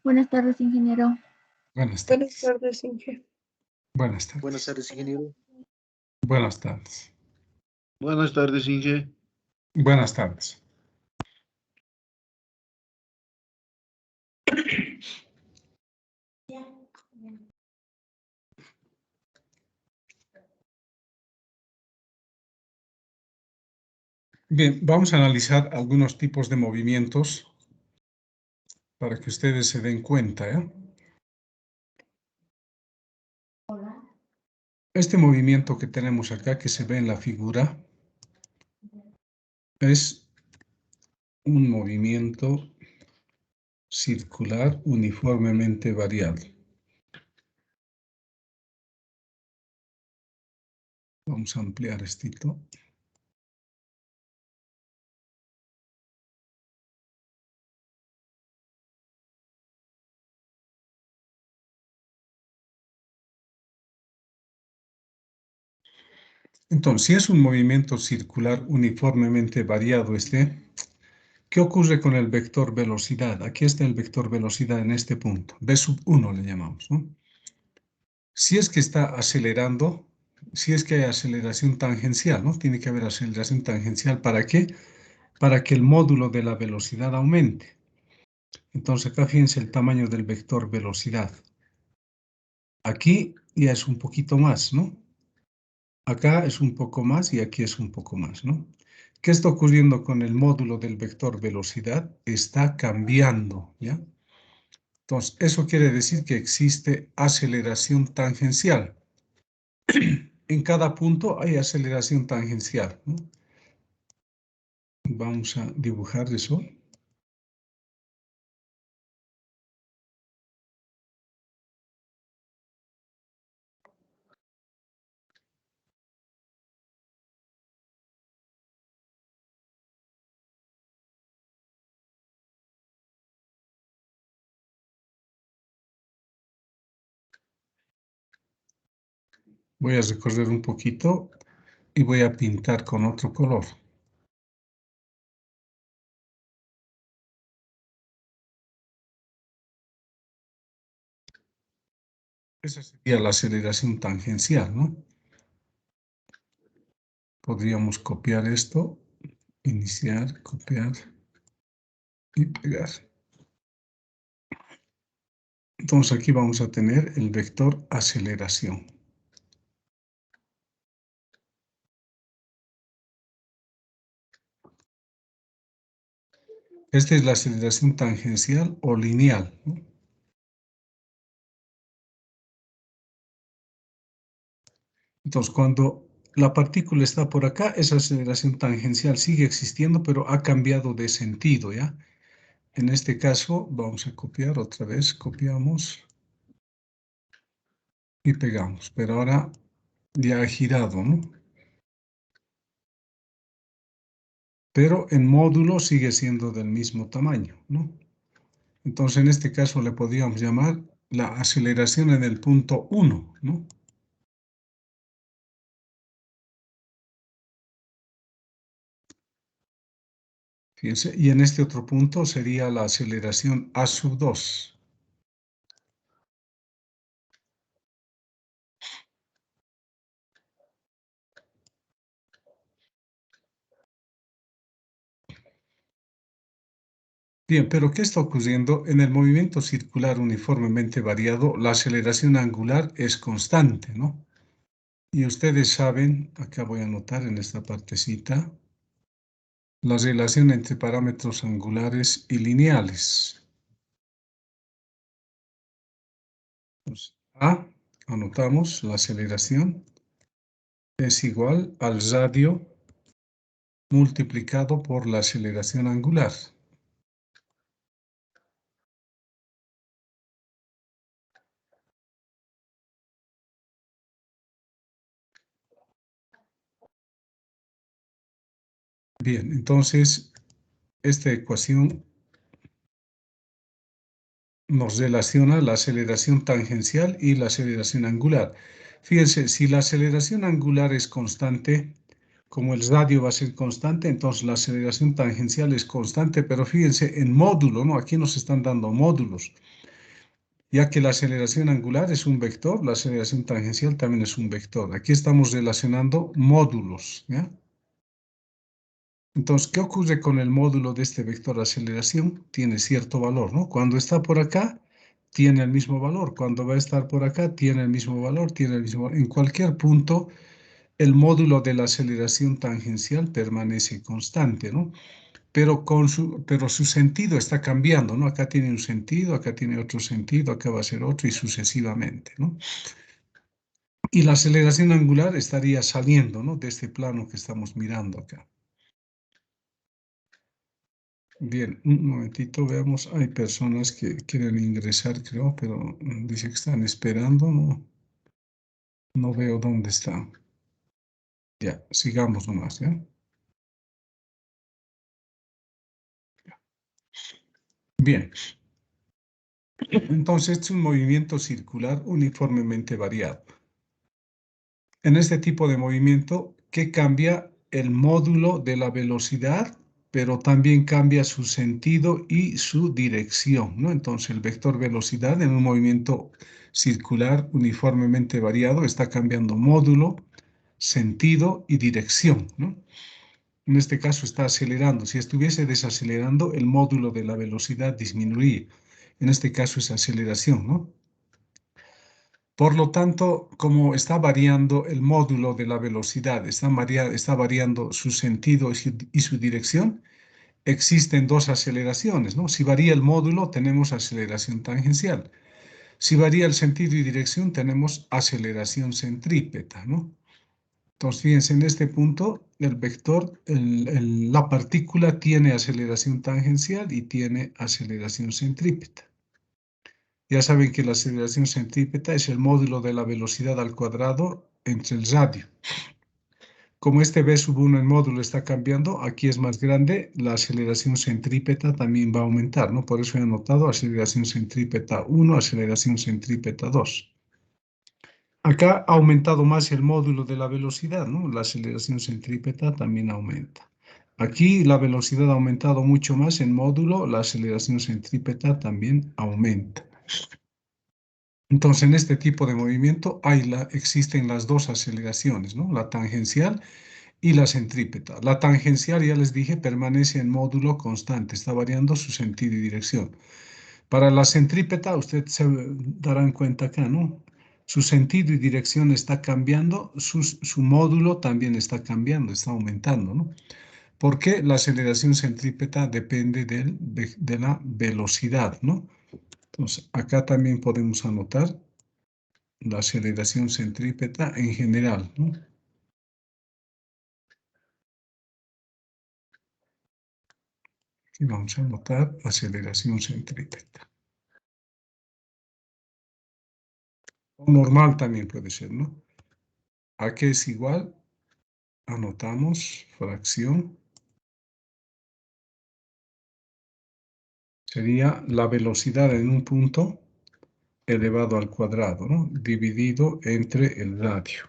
Buenas tardes, ingeniero. Buenas Buenas tardes. tardes, Inge. Buenas tardes. Buenas tardes, ingeniero. Buenas tardes. Buenas tardes, Inge. Buenas tardes. Bien, vamos a analizar algunos tipos de movimientos para que ustedes se den cuenta, ¿eh? Este movimiento que tenemos acá, que se ve en la figura, es un movimiento circular uniformemente variado. Vamos a ampliar esto. Entonces, si es un movimiento circular uniformemente variado ¿qué ocurre con el vector velocidad? Aquí está el vector velocidad en este punto. V sub 1 le llamamos, ¿no? Si es que está acelerando, si es que hay aceleración tangencial, ¿no? Tiene que haber aceleración tangencial. ¿Para qué? Para que el módulo de la velocidad aumente. Entonces acá fíjense el tamaño del vector velocidad. Aquí ya es un poquito más, ¿no? Acá es un poco más y aquí es un poco más, ¿no? ¿Qué está ocurriendo con el módulo del vector velocidad? Está cambiando, ¿ya? Entonces, eso quiere decir que existe aceleración tangencial. En cada punto hay aceleración tangencial, ¿no? Vamos a dibujar eso. Voy a recorrer un poquito y voy a pintar con otro color. Esa sería la aceleración tangencial, ¿no? Podríamos copiar esto, iniciar, copiar y pegar. Entonces aquí vamos a tener el vector aceleración. Esta es la aceleración tangencial o lineal, ¿no? Entonces, cuando la partícula está por acá, esa aceleración tangencial sigue existiendo, pero ha cambiado de sentido, ¿ya? En este caso, vamos a copiar otra vez, copiamos y pegamos, pero ahora ya ha girado, ¿no? Pero en módulo sigue siendo del mismo tamaño, ¿no? Entonces, en este caso le podríamos llamar la aceleración en el punto 1, ¿no? Fíjense, y en este otro punto sería la aceleración A sub 2. Bien, pero ¿qué está ocurriendo? En el movimiento circular uniformemente variado, la aceleración angular es constante, ¿no? Y ustedes saben, acá voy a anotar en esta partecita, la relación entre parámetros angulares y lineales. Entonces, A, anotamos la aceleración, es igual al radio multiplicado por la aceleración angular. Bien, entonces, esta ecuación nos relaciona la aceleración tangencial y la aceleración angular. Fíjense, si la aceleración angular es constante, como el radio va a ser constante, entonces la aceleración tangencial es constante, pero fíjense, en módulo, ¿no? Aquí nos están dando módulos. ya que la aceleración angular es un vector, la aceleración tangencial también es un vector. Aquí estamos relacionando módulos, ¿ya? Entonces, ¿qué ocurre con el módulo de este vector de aceleración? Tiene cierto valor, ¿no? Cuando está por acá, tiene el mismo valor. Cuando va a estar por acá, tiene el mismo valor, tiene el mismo valor. En cualquier punto, el módulo de la aceleración tangencial permanece constante, ¿no? Pero su sentido está cambiando, ¿no? Acá tiene un sentido, acá tiene otro sentido, acá va a ser otro y sucesivamente, ¿no? Y la aceleración angular estaría saliendo, ¿no? De este plano que estamos mirando acá. Bien, un momentito, veamos. Hay personas que quieren ingresar, creo, pero dice que están esperando, ¿no? No veo dónde están. Ya, sigamos nomás, ¿ya? Bien, entonces es un movimiento circular uniformemente variado. En este tipo de movimiento, ¿qué cambia? El módulo de la velocidad, pero también cambia su sentido y su dirección, ¿no? Entonces, el vector velocidad en un movimiento circular uniformemente variado está cambiando módulo, sentido y dirección, ¿no? En este caso está acelerando. Si estuviese desacelerando, el módulo de la velocidad disminuiría. En este caso es aceleración, ¿no? Por lo tanto, como está variando el módulo de la velocidad, está variando su sentido y su dirección, existen dos aceleraciones, ¿no? Si varía el módulo, tenemos aceleración tangencial. Si varía el sentido y dirección, tenemos aceleración centrípeta, ¿no? Entonces, fíjense, en este punto, el vector, la partícula tiene aceleración tangencial y tiene aceleración centrípeta. Ya saben que la aceleración centrípeta es el módulo de la velocidad al cuadrado entre el radio. Como este v sub 1 en módulo está cambiando, aquí es más grande, la aceleración centrípeta también va a aumentar, ¿no? Por eso he anotado aceleración centrípeta 1, aceleración centrípeta 2. Acá ha aumentado más el módulo de la velocidad, ¿no? La aceleración centrípeta también aumenta. Aquí la velocidad ha aumentado mucho más en módulo, la aceleración centrípeta también aumenta. Entonces, en este tipo de movimiento existen las dos aceleraciones, ¿no? La tangencial y la centrípeta. La tangencial, ya les dije, permanece en módulo constante, está variando su sentido y dirección. Para la centrípeta, usted se dará cuenta acá, ¿no? Su sentido y dirección está cambiando, su módulo también está cambiando, está aumentando, ¿no? Porque la aceleración centrípeta depende de la velocidad, ¿no? Entonces, acá también podemos anotar la aceleración centrípeta en general, ¿no? Y vamos a anotar aceleración centrípeta. O normal también puede ser, ¿no? ¿A qué es igual? Anotamos fracción. Sería la velocidad en un punto elevado al cuadrado, ¿no? Dividido entre el radio.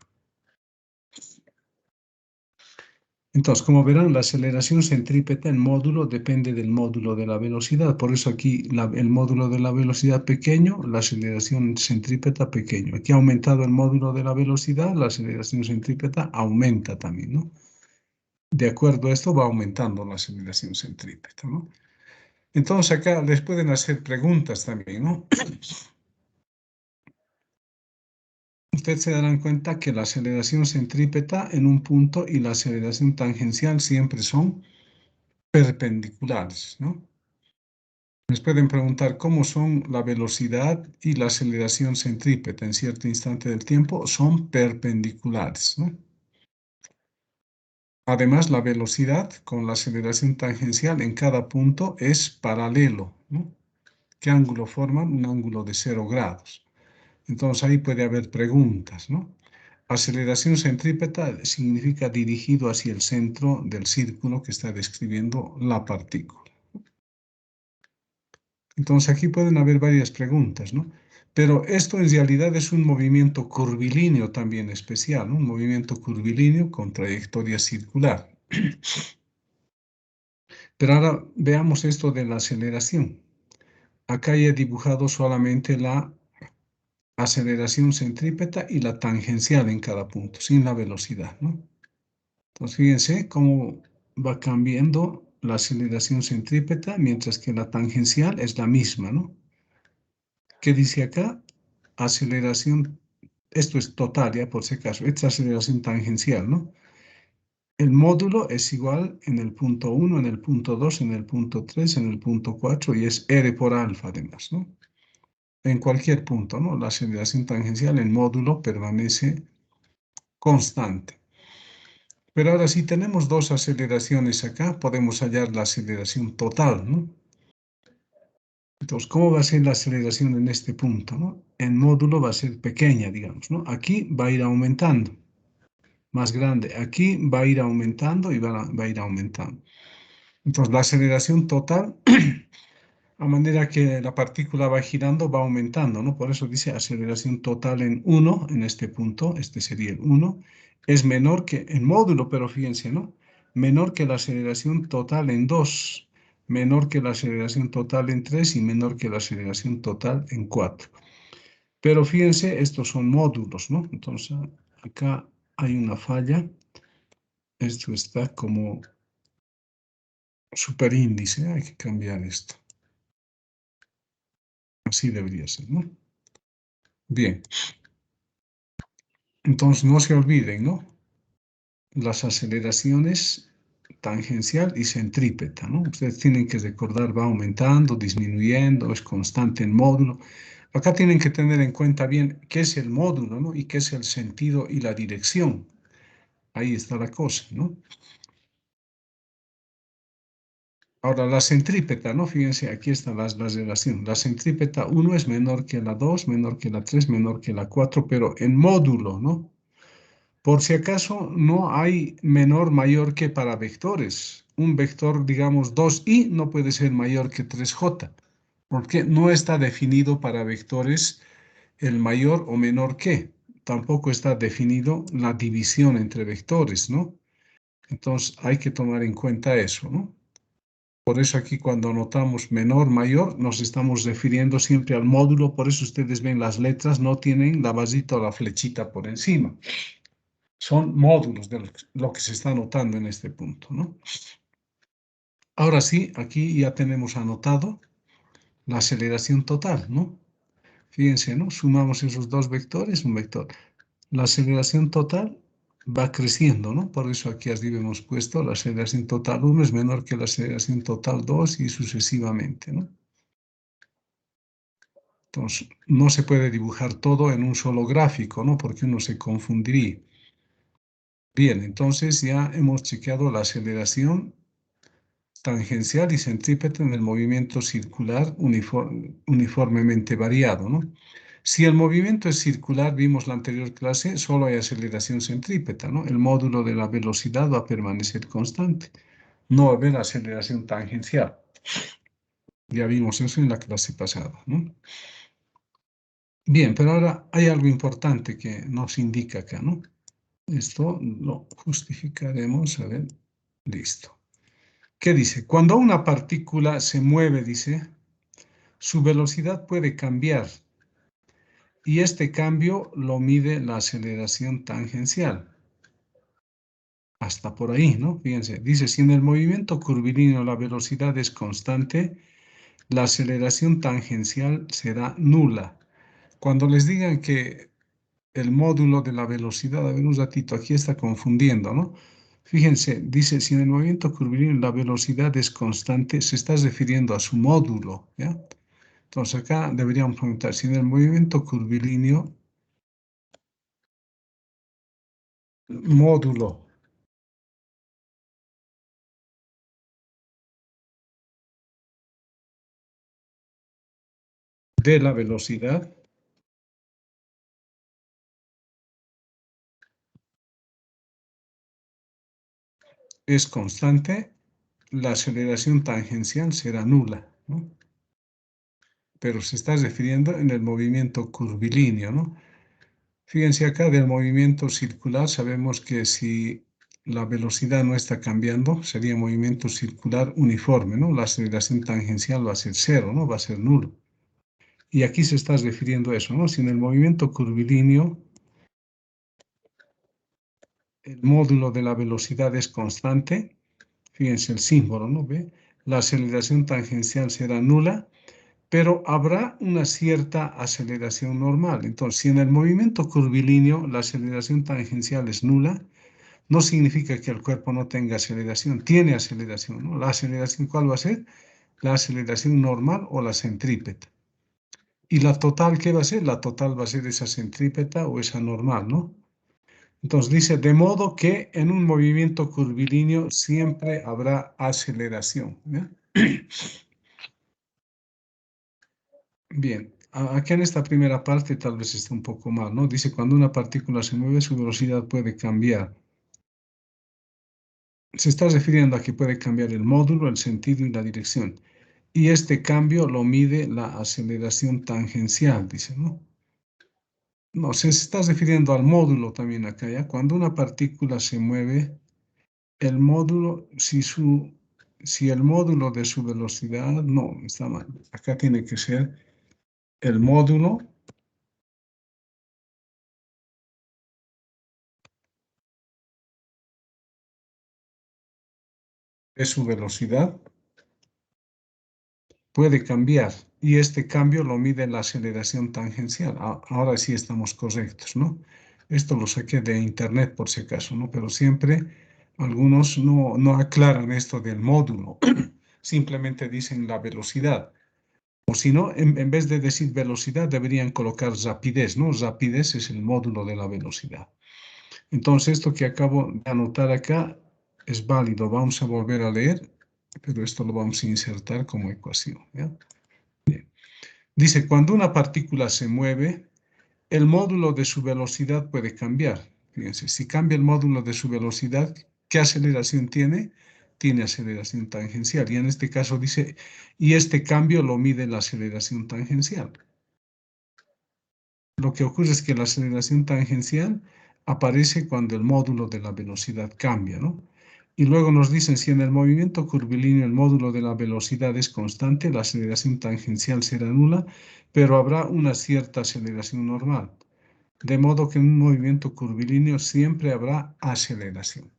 Entonces, como verán, la aceleración centrípeta en módulo depende del módulo de la velocidad. Por eso aquí el módulo de la velocidad pequeño, la aceleración centrípeta pequeño. Aquí ha aumentado el módulo de la velocidad, la aceleración centrípeta aumenta también, ¿no? De acuerdo a esto va aumentando la aceleración centrípeta, ¿no? Entonces acá les pueden hacer preguntas también, ¿no? Ustedes se darán cuenta que la aceleración centrípeta en un punto y la aceleración tangencial siempre son perpendiculares, ¿no? Les pueden preguntar cómo son la velocidad y la aceleración centrípeta en cierto instante del tiempo, son perpendiculares, ¿no? Además, la velocidad con la aceleración tangencial en cada punto es paralelo, ¿no? ¿Qué ángulo forman? Un ángulo de 0 grados. Entonces ahí puede haber preguntas, ¿no? Aceleración centrípeta significa dirigido hacia el centro del círculo que está describiendo la partícula. Entonces aquí pueden haber varias preguntas, ¿no? Pero esto en realidad es un movimiento curvilíneo también especial, ¿no? Un movimiento curvilíneo con trayectoria circular. Pero ahora veamos esto de la aceleración. acá ya he dibujado solamente la aceleración centrípeta y la tangencial en cada punto, sin la velocidad, ¿no? Entonces, fíjense cómo va cambiando la aceleración centrípeta, mientras que la tangencial es la misma, ¿no? ¿Qué dice acá? Aceleración, esto es total, ya por si acaso, esta es aceleración tangencial, ¿no? El módulo es igual en el punto 1, en el punto 2, en el punto 3, en el punto 4 y es R por alfa además, ¿no? En cualquier punto, ¿no? La aceleración tangencial en módulo permanece constante. Pero ahora si tenemos dos aceleraciones acá, podemos hallar la aceleración total, ¿no? Entonces, ¿cómo va a ser la aceleración en este punto, ¿no? En módulo va a ser pequeña, digamos, ¿no? Aquí va a ir aumentando, más grande. Aquí va a ir aumentando y va a ir aumentando. Entonces, la aceleración total, a manera que la partícula va girando, va aumentando, ¿no? Por eso dice aceleración total en 1, en este punto, este sería el 1, es menor que en módulo, pero fíjense, ¿no? Menor que la aceleración total en 2, menor que la aceleración total en 3 y menor que la aceleración total en 4. Pero fíjense, estos son módulos, ¿no? Entonces, acá hay una falla. Esto está como superíndice, hay que cambiar esto. Así debería ser, ¿no? Bien. Entonces, no se olviden, ¿no? Las aceleraciones tangencial y centrípeta, ¿no? Ustedes tienen que recordar, va aumentando, disminuyendo, es constante en módulo. Acá tienen que tener en cuenta bien qué es el módulo, ¿no? Y qué es el sentido y la dirección. Ahí está la cosa, ¿no? Ahora, la centrípeta, ¿no? Fíjense, aquí está la relación. La centrípeta 1 es menor que la 2, menor que la 3, menor que la 4, pero en módulo, ¿no? Por si acaso, no hay menor mayor que para vectores. Un vector, digamos, 2i no puede ser mayor que 3j, porque no está definido para vectores el mayor o menor que. Tampoco está definido la división entre vectores, ¿no? Entonces hay que tomar en cuenta eso, ¿no? Por eso aquí cuando anotamos menor, mayor, nos estamos refiriendo siempre al módulo. Por eso ustedes ven las letras no tienen la basita o la flechita por encima. Son módulos de lo que se está anotando en este punto, ¿no? Ahora sí, aquí ya tenemos anotado la aceleración total, ¿no? Fíjense, ¿no? Sumamos esos dos vectores, un vector. La aceleración total va creciendo, ¿no? Por eso aquí arriba hemos puesto la aceleración total 1 es menor que la aceleración total 2 y sucesivamente, ¿no? Entonces, no se puede dibujar todo en un solo gráfico, ¿no? Porque uno se confundiría. Bien, entonces ya hemos chequeado la aceleración tangencial y centrípeta en el movimiento circular uniformemente variado, ¿no? Si el movimiento es circular, vimos la anterior clase, solo hay aceleración centrípeta, ¿no? El módulo de la velocidad va a permanecer constante. No va a haber aceleración tangencial. Ya vimos eso en la clase pasada, ¿no? Bien, pero ahora hay algo importante que nos indica acá, ¿no? Esto lo justificaremos, a ver, listo. ¿Qué dice? Cuando una partícula se mueve, dice, su velocidad puede cambiar y este cambio lo mide la aceleración tangencial. Hasta por ahí, ¿no? Fíjense, dice, si en el movimiento curvilíneo la velocidad es constante, la aceleración tangencial será nula. Cuando les digan que el módulo de la velocidad, a ver un ratito, aquí está confundiendo, ¿no? Fíjense, dice, si en el movimiento curvilíneo la velocidad es constante, se está refiriendo a su módulo, ¿ya? Entonces acá deberíamos preguntar, si en el movimiento curvilíneo, módulo de la velocidad es constante, la aceleración tangencial será nula, ¿no? Pero se está refiriendo en el movimiento curvilíneo, ¿no? Fíjense acá del movimiento circular, sabemos que si la velocidad no está cambiando, sería movimiento circular uniforme, ¿no? La aceleración tangencial va a ser cero, ¿no? Va a ser nulo. Y aquí se está refiriendo a eso, ¿no? Si en el movimiento curvilíneo el módulo de la velocidad es constante, fíjense el símbolo, ¿no? ¿Ve? La aceleración tangencial será nula, pero habrá una cierta aceleración normal. Entonces, si en el movimiento curvilíneo la aceleración tangencial es nula, no significa que el cuerpo no tenga aceleración, tiene aceleración, ¿no? La aceleración, ¿cuál va a ser? La aceleración normal o la centrípeta. ¿Y la total qué va a ser? La total va a ser esa centrípeta o esa normal, ¿no? Entonces dice, de modo que en un movimiento curvilíneo siempre habrá aceleración, ¿ya? Bien, aquí en esta primera parte tal vez esté un poco mal, ¿no? Dice, cuando una partícula se mueve, su velocidad puede cambiar. Se está refiriendo a que puede cambiar el módulo, el sentido y la dirección. Y este cambio lo mide la aceleración tangencial, dice, ¿no? No, se está refiriendo al módulo también acá, ¿ya? Cuando una partícula se mueve, el módulo, si el módulo de su velocidad, no, está mal. Acá tiene que ser el módulo de su velocidad puede cambiar y este cambio lo mide la aceleración tangencial. Ahora sí estamos correctos, ¿no? Esto lo saqué de internet por si acaso, ¿no? Pero siempre algunos no aclaran esto del módulo, simplemente dicen la velocidad. O si no, en vez de decir velocidad, deberían colocar rapidez, ¿no? Rapidez es el módulo de la velocidad. Entonces, esto que acabo de anotar acá es válido. Vamos a volver a leer, pero esto lo vamos a insertar como ecuación, ¿ya? Dice, cuando una partícula se mueve, el módulo de su velocidad puede cambiar. Fíjense, si cambia el módulo de su velocidad, ¿qué aceleración tiene? Tiene aceleración tangencial. Y en este caso dice, y este cambio lo mide la aceleración tangencial. Lo que ocurre es que la aceleración tangencial aparece cuando el módulo de la velocidad cambia, ¿no? Y luego nos dicen, si en el movimiento curvilíneo el módulo de la velocidad es constante, la aceleración tangencial será nula, pero habrá una cierta aceleración normal. De modo que en un movimiento curvilíneo siempre habrá aceleración.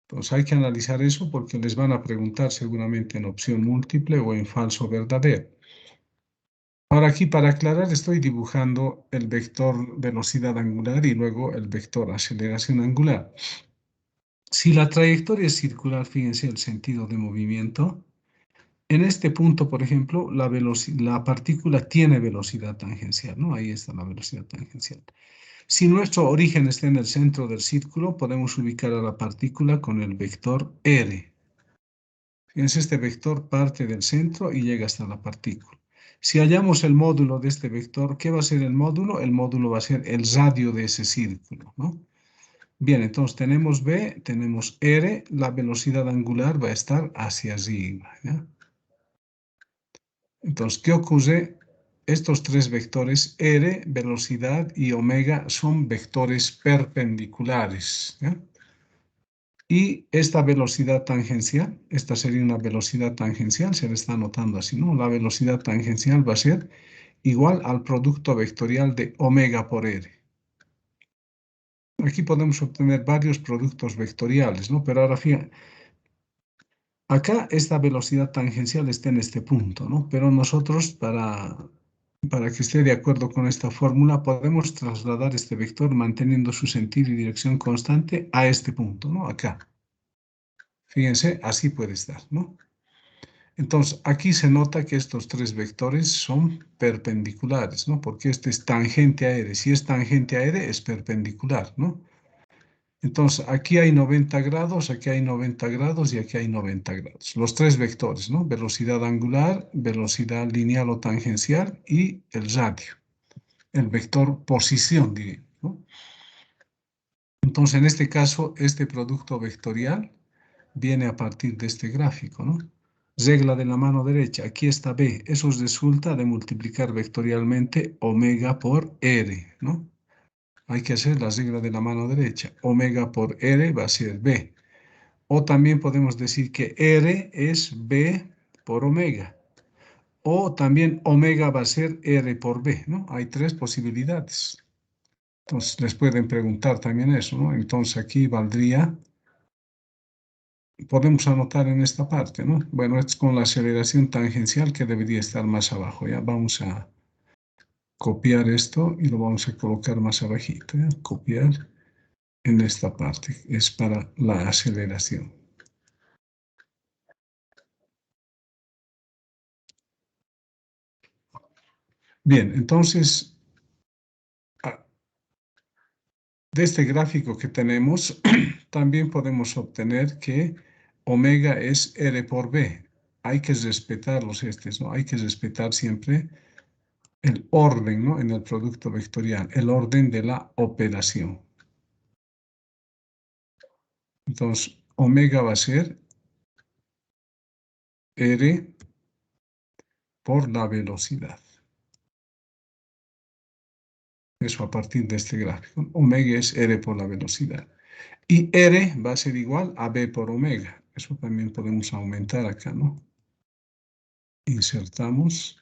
Entonces hay que analizar eso porque les van a preguntar seguramente en opción múltiple o en falso verdadero. Ahora aquí para aclarar estoy dibujando el vector velocidad angular y luego el vector aceleración angular. Si la trayectoria es circular, fíjense el sentido de movimiento. En este punto, por ejemplo, la partícula tiene velocidad tangencial, ¿no? Ahí está la velocidad tangencial. Si nuestro origen está en el centro del círculo, podemos ubicar a la partícula con el vector R. Fíjense, este vector parte del centro y llega hasta la partícula. Si hallamos el módulo de este vector, ¿qué va a ser el módulo? El módulo va a ser el radio de ese círculo, ¿no? Bien, entonces tenemos B, tenemos R, la velocidad angular va a estar hacia arriba, ¿ya? Entonces, ¿qué ocurre? Estos tres vectores, R, velocidad y omega, son vectores perpendiculares, ¿ya? Y esta velocidad tangencial, esta sería una velocidad tangencial, se le está anotando así, ¿no? La velocidad tangencial va a ser igual al producto vectorial de omega por R. Aquí podemos obtener varios productos vectoriales, ¿no? Pero ahora fíjate, acá esta velocidad tangencial está en este punto, ¿no? Pero nosotros, para que esté de acuerdo con esta fórmula, podemos trasladar este vector manteniendo su sentido y dirección constante a este punto, ¿no? Acá. Fíjense, así puede estar, ¿no? Entonces, aquí se nota que estos tres vectores son perpendiculares, ¿no? Porque este es tangente a R. Si es tangente a R, es perpendicular, ¿no? Entonces, aquí hay 90 grados, aquí hay 90 grados y aquí hay 90 grados. Los tres vectores, ¿no? Velocidad angular, velocidad lineal o tangencial y el radio. El vector posición, diría, ¿no? Entonces, en este caso, este producto vectorial viene a partir de este gráfico, ¿no? Regla de la mano derecha, aquí está B. Eso resulta de multiplicar vectorialmente omega por R, ¿no? hay que hacer la regla de la mano derecha. Omega por R va a ser B. O también podemos decir que R es B por omega. O también omega va a ser R por B, ¿no? Hay tres posibilidades. Entonces, les pueden preguntar también eso, ¿no? Entonces, aquí valdría, podemos anotar en esta parte, ¿no? Bueno, es con la aceleración tangencial que debería estar más abajo, ¿ya? Vamos a copiar esto y lo vamos a colocar más abajito, ¿ya? Copiar en esta parte, es para la aceleración. Bien, entonces, de este gráfico que tenemos, también podemos obtener que omega es R por B. Hay que respetar los estes, ¿no? Hay que respetar siempre el orden, ¿no? En el producto vectorial, el orden de la operación. Entonces, omega va a ser R por la velocidad. Eso a partir de este gráfico. Omega es R por la velocidad. Y R va a ser igual a B por omega. Eso también podemos aumentar acá, ¿no? Insertamos.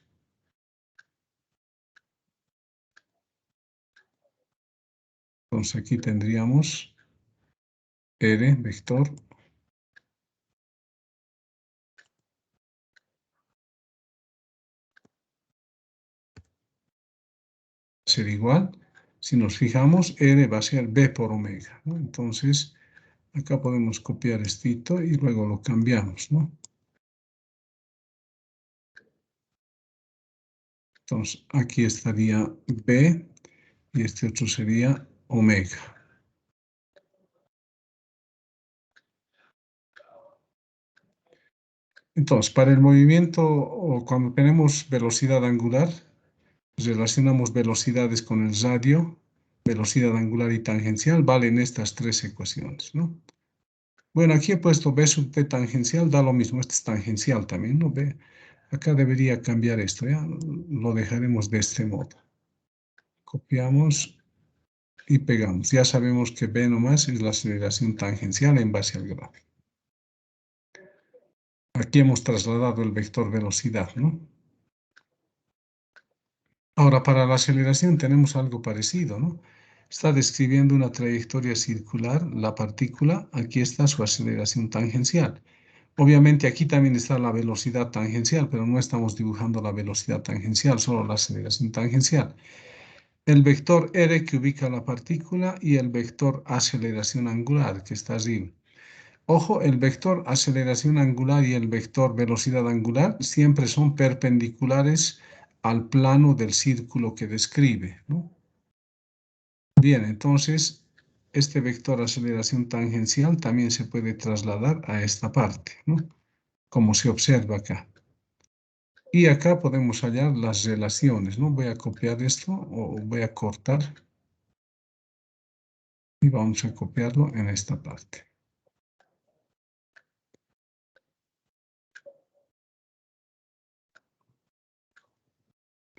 Entonces aquí tendríamos R vector ser igual. Si nos fijamos, R va a ser B por omega, ¿no? Entonces, acá podemos copiar esto y luego lo cambiamos, ¿no? Entonces, aquí estaría B y este otro sería omega. Entonces, para el movimiento, o cuando tenemos velocidad angular, relacionamos velocidades con el radio, velocidad angular y tangencial, valen estas tres ecuaciones, ¿no? Bueno, aquí he puesto B sub T tangencial, da lo mismo, este es tangencial también, ¿no? B. Acá debería cambiar esto, ¿ya? Lo dejaremos de este modo. Copiamos y pegamos. Ya sabemos que B nomás es la aceleración tangencial en base al gráfico. Aquí hemos trasladado el vector velocidad, ¿no? Ahora, para la aceleración tenemos algo parecido, ¿no? Está describiendo una trayectoria circular, la partícula, aquí está su aceleración tangencial. Obviamente aquí también está la velocidad tangencial, pero no estamos dibujando la velocidad tangencial, solo la aceleración tangencial. El vector R que ubica la partícula y el vector aceleración angular que está arriba. Ojo, el vector aceleración angular y el vector velocidad angular siempre son perpendiculares al plano del círculo que describe, ¿no? Bien, entonces este vector aceleración tangencial también se puede trasladar a esta parte, ¿no? Como se observa acá. Y acá podemos hallar las relaciones, ¿no? Voy a copiar esto o voy a cortar y vamos a copiarlo en esta parte.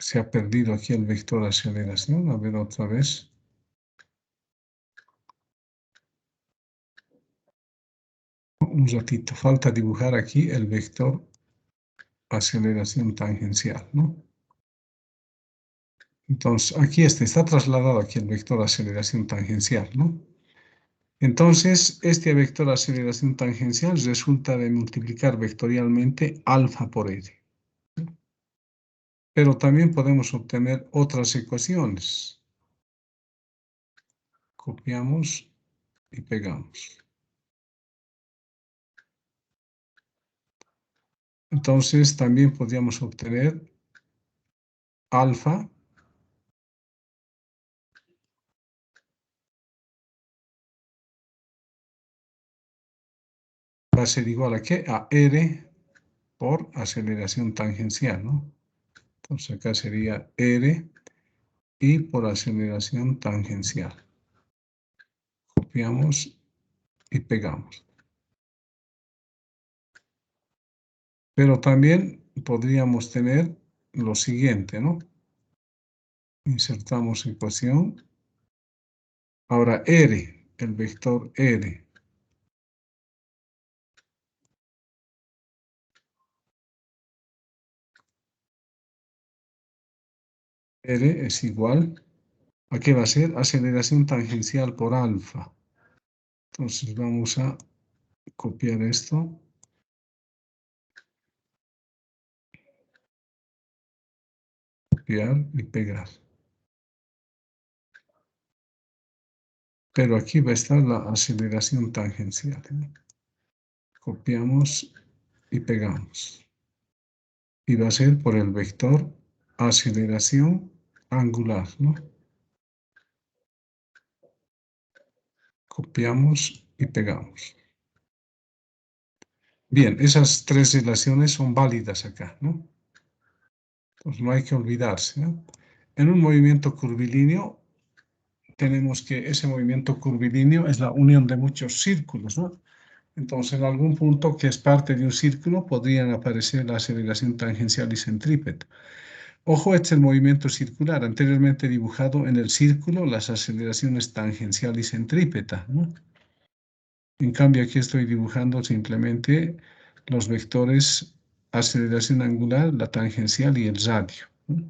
Se ha perdido aquí el vector aceleración. A ver otra vez. Un ratito. Falta dibujar aquí el vector aceleración tangencial, ¿no? Entonces, aquí está trasladado aquí el vector aceleración tangencial, ¿no? Entonces, este vector aceleración tangencial resulta de multiplicar vectorialmente alfa por r. Pero también podemos obtener otras ecuaciones. Copiamos y pegamos. Entonces, también podríamos obtener alfa va a ser igual a ¿qué? A R por aceleración tangencial, ¿no? Entonces acá sería R y por aceleración tangencial. Copiamos y pegamos. Pero también podríamos tener lo siguiente, ¿no? Insertamos ecuación Ahora R, el vector R. R es igual, ¿a qué va a ser? Aceleración tangencial por alfa. Entonces vamos a copiar esto. Copiar y pegar. Pero aquí va a estar la aceleración tangencial, ¿no? Copiamos y pegamos. Y va a ser por el vector aceleración angular, ¿no? Copiamos y pegamos. Bien, esas tres relaciones son válidas acá, ¿no? Pues no hay que olvidarse, ¿no? En un movimiento curvilíneo tenemos que ese movimiento curvilíneo es la unión de muchos círculos, ¿no? Entonces, en algún punto que es parte de un círculo podrían aparecer la aceleración tangencial y centrípeta. Ojo, este es el movimiento circular, anteriormente dibujado en el círculo las aceleraciones tangencial y centrípeta, ¿no? En cambio, aquí estoy dibujando simplemente los vectores aceleración angular, la tangencial y el radio, ¿no?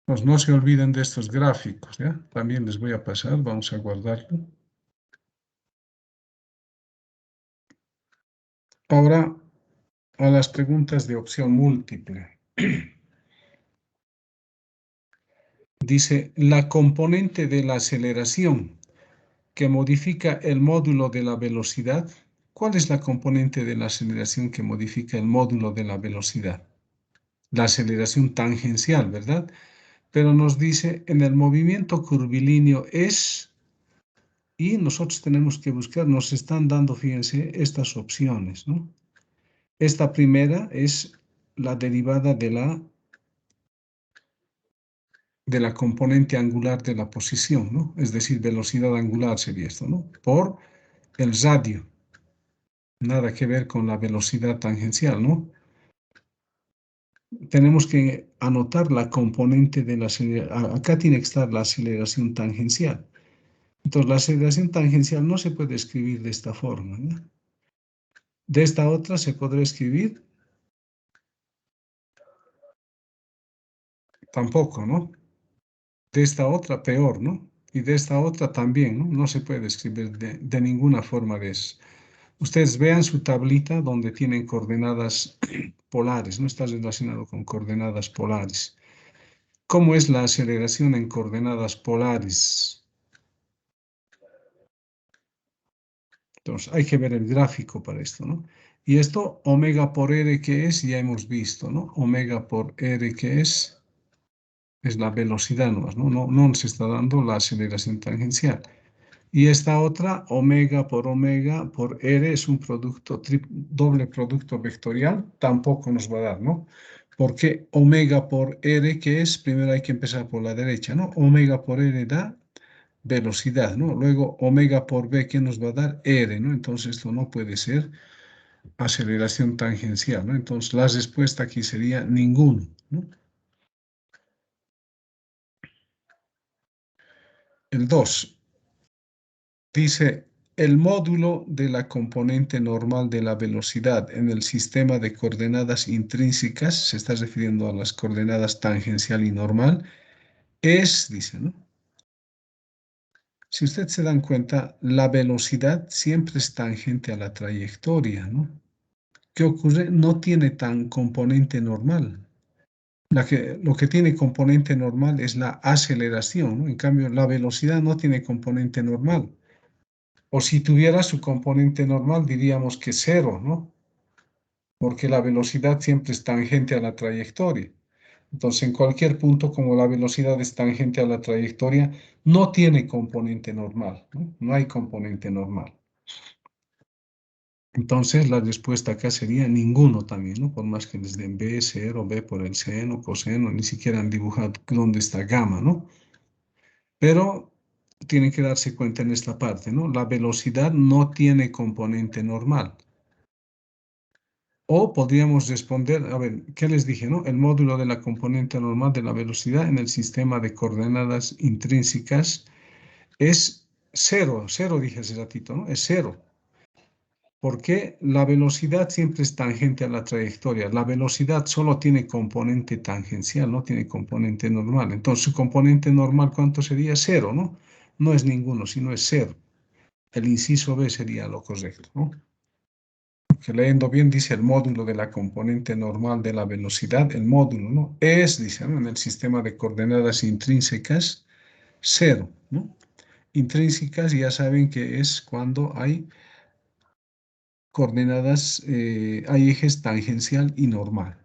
Pues no se olviden de estos gráficos, ¿ya? También les voy a pasar, vamos a guardarlo. Ahora, a las preguntas de opción múltiple. Dice, la componente de la aceleración que modifica el módulo de la velocidad. ¿Cuál es la componente de la aceleración que modifica el módulo de la velocidad? La aceleración tangencial, ¿verdad? Pero nos dice, en el movimiento curvilíneo es, y nosotros tenemos que buscar, nos están dando, fíjense, estas opciones, ¿no? Esta primera es la derivada de la componente angular de la posición, ¿no? Es decir, velocidad angular sería esto, ¿no? Por el radio. Nada que ver con la velocidad tangencial, ¿no? Tenemos que anotar la componente de la aceleración. Acá tiene que estar la aceleración tangencial. Entonces, la aceleración tangencial no se puede escribir de esta forma, ¿no? De esta otra se podrá escribir tampoco, ¿no? De esta otra peor, ¿no? Y de esta otra también, ¿no? No se puede escribir de ninguna forma de eso. Ustedes vean su tablita donde tienen coordenadas polares, no está relacionado con coordenadas polares. ¿Cómo es la aceleración en coordenadas polares? Entonces, hay que ver el gráfico para esto, ¿no? Y esto, omega por R, ¿qué es? Ya hemos visto, ¿no? Omega por R, ¿qué es? Es la velocidad nomás, ¿no? No nos está dando la aceleración tangencial. Y esta otra, omega por R, es un producto, doble producto vectorial, tampoco nos va a dar, ¿no? Porque omega por R, ¿qué es? Primero hay que empezar por la derecha, ¿no? Omega por R da velocidad, ¿no? Luego omega por B, ¿qué nos va a dar? R, ¿no? Entonces esto no puede ser aceleración tangencial, ¿no? Entonces la respuesta aquí sería ninguno, ¿no? El 2 dice, el módulo de la componente normal de la velocidad en el sistema de coordenadas intrínsecas, se está refiriendo a las coordenadas tangencial y normal, es, dice, ¿no? Si ustedes se dan cuenta, la velocidad siempre es tangente a la trayectoria, ¿no? ¿Qué ocurre? No tiene tan componente normal. Lo que tiene componente normal es la aceleración, ¿no? En cambio, la velocidad no tiene componente normal. O si tuviera su componente normal, diríamos que cero, ¿no? Porque la velocidad siempre es tangente a la trayectoria. Entonces, en cualquier punto, como la velocidad es tangente a la trayectoria, no tiene componente normal, ¿no? No hay componente normal. Entonces, la respuesta acá sería ninguno también, ¿no? Por más que les den B, cero, B por el seno, coseno, ni siquiera han dibujado dónde está gamma, ¿no? Pero tienen que darse cuenta en esta parte, ¿no? La velocidad no tiene componente normal. O podríamos responder, a ver, ¿qué les dije, no? El módulo de la componente normal de la velocidad en el sistema de coordenadas intrínsecas es cero, cero dije hace ratito, ¿no? Es cero. Porque la velocidad siempre es tangente a la trayectoria. La velocidad solo tiene componente tangencial, no tiene componente normal. Entonces, su componente normal, ¿cuánto sería? Cero, ¿no? No es ninguno, sino es cero. El inciso B sería lo correcto, ¿no? Que leyendo bien dice el módulo de la componente normal de la velocidad, el módulo, ¿no? Es, dice, ¿no? En el sistema de coordenadas intrínsecas, cero, ¿no? Intrínsecas ya saben que es cuando hay coordenadas, hay ejes tangencial y normal.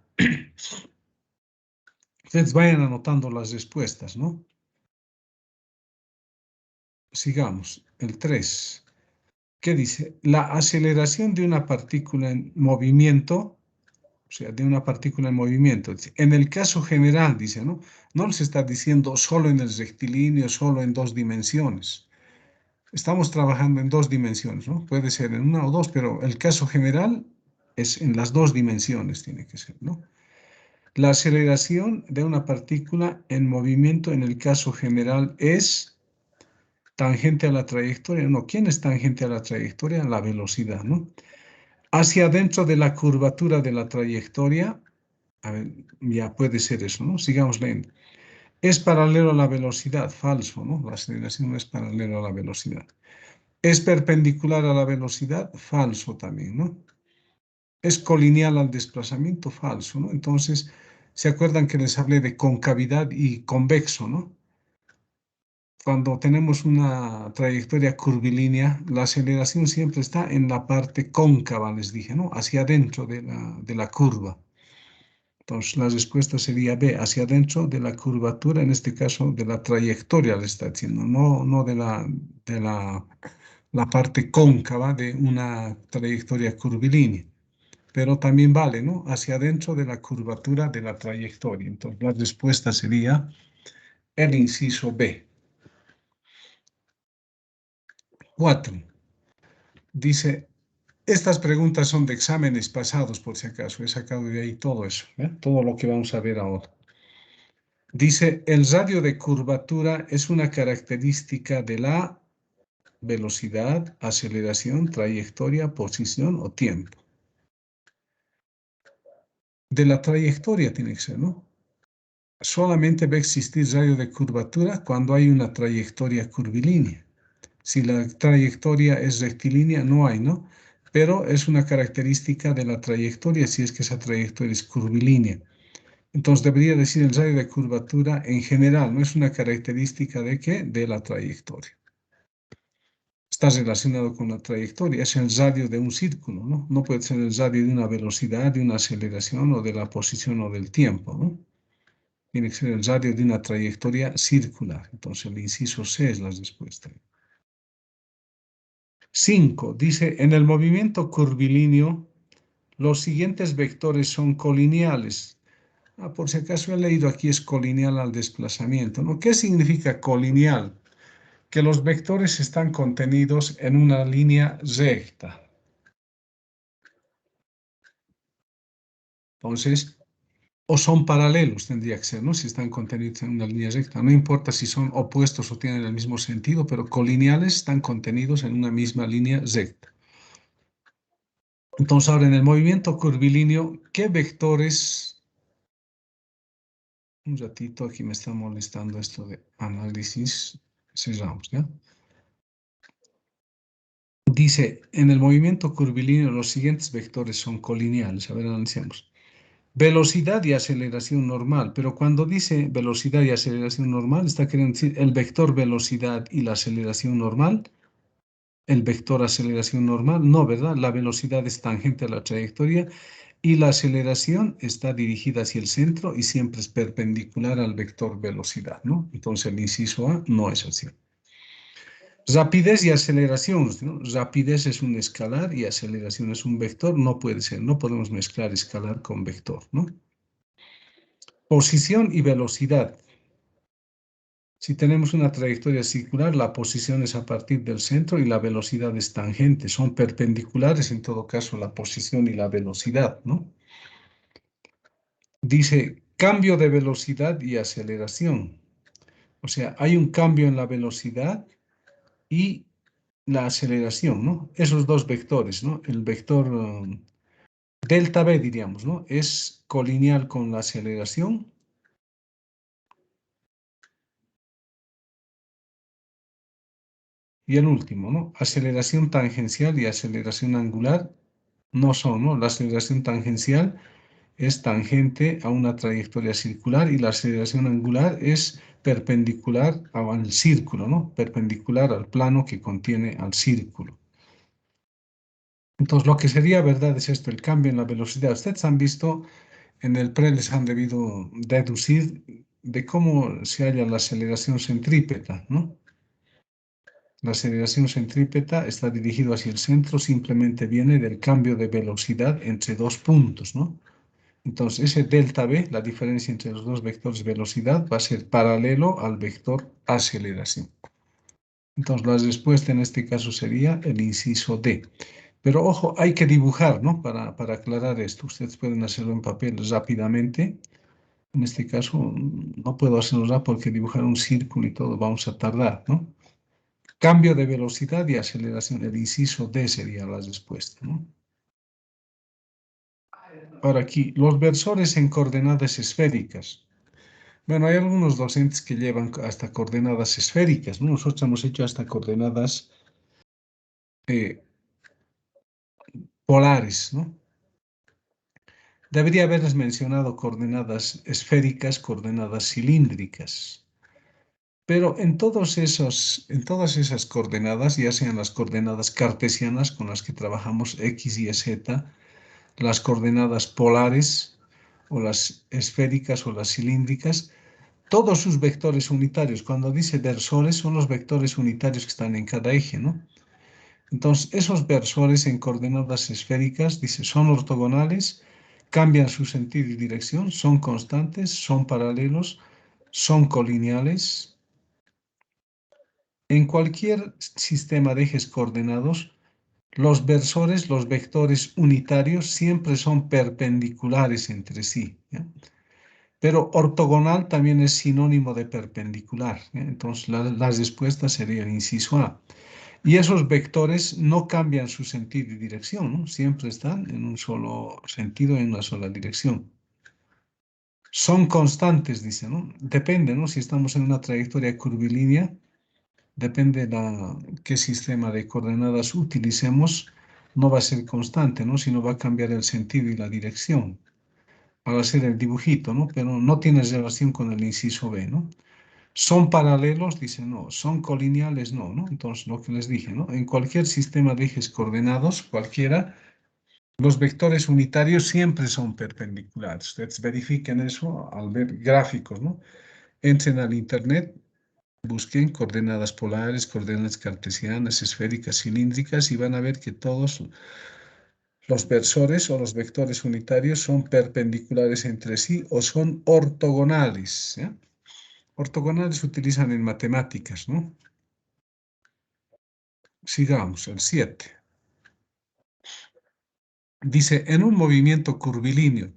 Ustedes vayan anotando las respuestas, ¿no? Sigamos. El 3. ¿Qué dice? La aceleración de una partícula en movimiento, o sea, de una partícula en movimiento. En el caso general, dice, ¿no? No les está diciendo solo en el rectilíneo, solo en dos dimensiones. Estamos trabajando en dos dimensiones, ¿no? Puede ser en una o dos, pero el caso general es en las dos dimensiones, tiene que ser, ¿no? La aceleración de una partícula en movimiento en el caso general es tangente a la trayectoria. No, ¿quién es tangente a la trayectoria? La velocidad, ¿no? Hacia adentro de la curvatura de la trayectoria, a ver, ya puede ser eso, ¿no? Sigamos leyendo. Es paralelo a la velocidad, falso, ¿no? La aceleración no es paralelo a la velocidad. Es perpendicular a la velocidad, falso también, ¿no? Es colineal al desplazamiento, falso, ¿no? Entonces, ¿se acuerdan que les hablé de concavidad y convexo, ¿no? Cuando tenemos una trayectoria curvilínea, la aceleración siempre está en la parte cóncava, les dije, ¿no? Hacia adentro de la curva. Entonces, la respuesta sería B, hacia adentro de la curvatura, en este caso de la trayectoria, le está diciendo, no la parte cóncava de una trayectoria curvilínea. Pero también vale, ¿no? Hacia adentro de la curvatura de la trayectoria. Entonces, la respuesta sería el inciso B. 4. Dice, estas preguntas son de exámenes pasados, por si acaso. He sacado de ahí todo eso, ¿eh? Todo lo que vamos a ver ahora. Dice, el radio de curvatura es una característica de la velocidad, aceleración, trayectoria, posición o tiempo. De la trayectoria tiene que ser, ¿no? Solamente va a existir radio de curvatura cuando hay una trayectoria curvilínea. Si la trayectoria es rectilínea, no hay, ¿no? Pero es una característica de la trayectoria si es que esa trayectoria es curvilínea. Entonces debería decir el radio de curvatura en general, no es una característica de qué? De la trayectoria. Está relacionado con la trayectoria, es el radio de un círculo, ¿no? No puede ser el radio de una velocidad, de una aceleración o de la posición o del tiempo, ¿no? Tiene que ser el radio de una trayectoria circular. Entonces el inciso C es la respuesta. 5. Dice, en el movimiento curvilíneo, los siguientes vectores son colineales. Por si acaso he leído aquí es colineal al desplazamiento, ¿no? ¿Qué significa colineal? Que los vectores están contenidos en una línea recta. Entonces, o son paralelos, tendría que ser, ¿no? Si están contenidos en una línea recta. No importa si son opuestos o tienen el mismo sentido, pero colineales están contenidos en una misma línea recta. Entonces, ahora en el movimiento curvilíneo, ¿qué vectores? Un ratito, aquí me está molestando esto de análisis. Cerramos, ¿ya? Dice, en el movimiento curvilíneo los siguientes vectores son colineales. A ver, analicemos. Velocidad y aceleración normal, pero cuando dice velocidad y aceleración normal, está queriendo decir el vector velocidad y la aceleración normal, el vector aceleración normal, no, ¿verdad? La velocidad es tangente a la trayectoria y la aceleración está dirigida hacia el centro y siempre es perpendicular al vector velocidad, ¿no? Entonces el inciso A no es así. Rapidez y aceleración, ¿no? Rapidez es un escalar y aceleración es un vector, no puede ser, no podemos mezclar escalar con vector, ¿no? Posición y velocidad. Si tenemos una trayectoria circular, la posición es a partir del centro y la velocidad es tangente. Son perpendiculares en todo caso la posición y la velocidad, ¿no? Dice cambio de velocidad y aceleración. O sea, hay un cambio en la velocidad y la aceleración, ¿no? Esos dos vectores, ¿no? El vector delta v, diríamos, ¿no? Es colineal con la aceleración. Y el último, ¿no? Aceleración tangencial y aceleración angular no son, ¿no? La aceleración tangencial es tangente a una trayectoria circular y la aceleración angular es perpendicular al círculo, ¿no? Perpendicular al plano que contiene al círculo. Entonces, lo que sería verdad es esto, el cambio en la velocidad. Ustedes han visto, en el PRE les han debido deducir de cómo se halla la aceleración centrípeta, ¿no? La aceleración centrípeta está dirigida hacia el centro, simplemente viene del cambio de velocidad entre dos puntos, ¿no? Entonces, ese delta v, la diferencia entre los dos vectores velocidad, va a ser paralelo al vector aceleración. Entonces, la respuesta en este caso sería el inciso D. Pero ojo, hay que dibujar, ¿no? Para aclarar esto. Ustedes pueden hacerlo en papel rápidamente. En este caso, no puedo hacerlo ya porque dibujar un círculo y todo vamos a tardar, ¿no? Cambio de velocidad y aceleración. El inciso D sería la respuesta, ¿no? Ahora aquí, los versores en coordenadas esféricas. Bueno, hay algunos docentes que llevan hasta coordenadas esféricas, ¿no? Nosotros hemos hecho hasta coordenadas eh, polares, ¿no? Debería haberles mencionado coordenadas esféricas, coordenadas cilíndricas. Pero en todas esas coordenadas, ya sean las coordenadas cartesianas con las que trabajamos X y Z, las coordenadas polares o las esféricas o las cilíndricas, todos sus vectores unitarios, cuando dice versores, son los vectores unitarios que están en cada eje, ¿no? Entonces, esos versores en coordenadas esféricas, dice, son ortogonales, cambian su sentido y dirección, son constantes, son paralelos, son colineales. En cualquier sistema de ejes coordenados, los versores, los vectores unitarios, siempre son perpendiculares entre sí, ¿ya? Pero ortogonal también es sinónimo de perpendicular, ¿ya? Entonces, la respuesta sería el inciso A. Y esos vectores no cambian su sentido y dirección, ¿no? Siempre están en un solo sentido, en una sola dirección. Son constantes, dice, ¿no? Depende, ¿no? Si estamos en una trayectoria curvilínea, depende de qué sistema de coordenadas utilicemos, no va a ser constante, ¿no? Sino va a cambiar el sentido y la dirección al hacer el dibujito, ¿no? Pero no tiene relación con el inciso B, ¿no? Son paralelos, dice no. Son colineales, no, ¿no? Entonces, lo que les dije, ¿no? En cualquier sistema de ejes coordenados, cualquiera, los vectores unitarios siempre son perpendiculares. Ustedes verifiquen eso al ver gráficos, ¿no? Entren al internet, busquen coordenadas polares, coordenadas cartesianas, esféricas, cilíndricas y van a ver que todos los versores o los vectores unitarios son perpendiculares entre sí o son ortogonales, ¿ya? Ortogonales se utilizan en matemáticas, ¿no? Sigamos, el 7. Dice, en un movimiento curvilíneo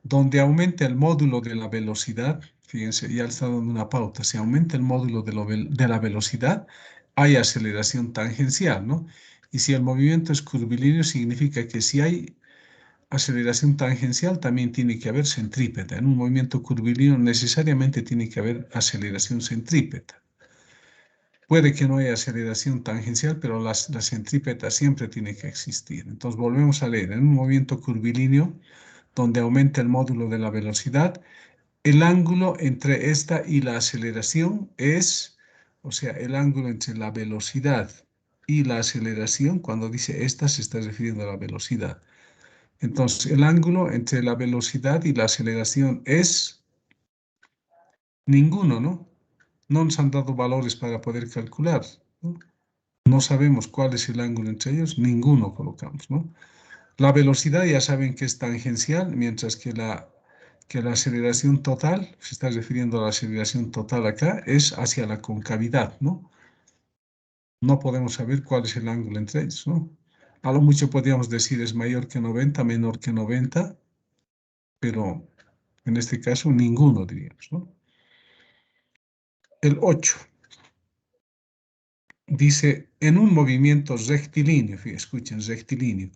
donde aumenta el módulo de la velocidad, fíjense, ya está dando una pauta, si aumenta el módulo de la velocidad, hay aceleración tangencial, ¿no? Y si el movimiento es curvilíneo, significa que si hay aceleración tangencial, también tiene que haber centrípeta. En un movimiento curvilíneo necesariamente tiene que haber aceleración centrípeta. Puede que no haya aceleración tangencial, pero la centrípeta siempre tiene que existir. Entonces volvemos a leer. En un movimiento curvilíneo, donde aumenta el módulo de la velocidad, el ángulo entre esta y la aceleración es, o sea, el ángulo entre la velocidad y la aceleración, cuando dice esta se está refiriendo a la velocidad. Entonces, el ángulo entre la velocidad y la aceleración es ninguno, ¿no? No nos han dado valores para poder calcular, ¿no? No sabemos cuál es el ángulo entre ellos, ninguno colocamos, ¿no? La velocidad ya saben que es tangencial, mientras que la aceleración total, se está refiriendo a la aceleración total acá, es hacia la concavidad, ¿no? No podemos saber cuál es el ángulo entre ellos, ¿no? A lo mucho podríamos decir es mayor que 90, menor que 90, pero en este caso ninguno diríamos, ¿no? El 8. dice, en un movimiento rectilíneo, escuchen, rectilíneo,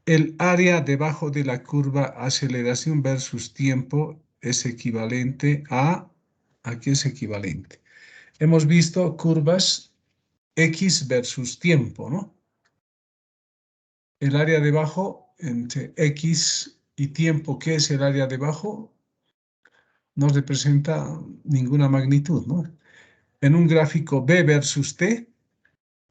el área debajo de la curva aceleración versus tiempo es equivalente ¿a qué es equivalente? Hemos visto curvas X versus tiempo, ¿no? El área debajo entre X y tiempo, ¿qué es el área debajo? No representa ninguna magnitud, ¿no? En un gráfico B versus T,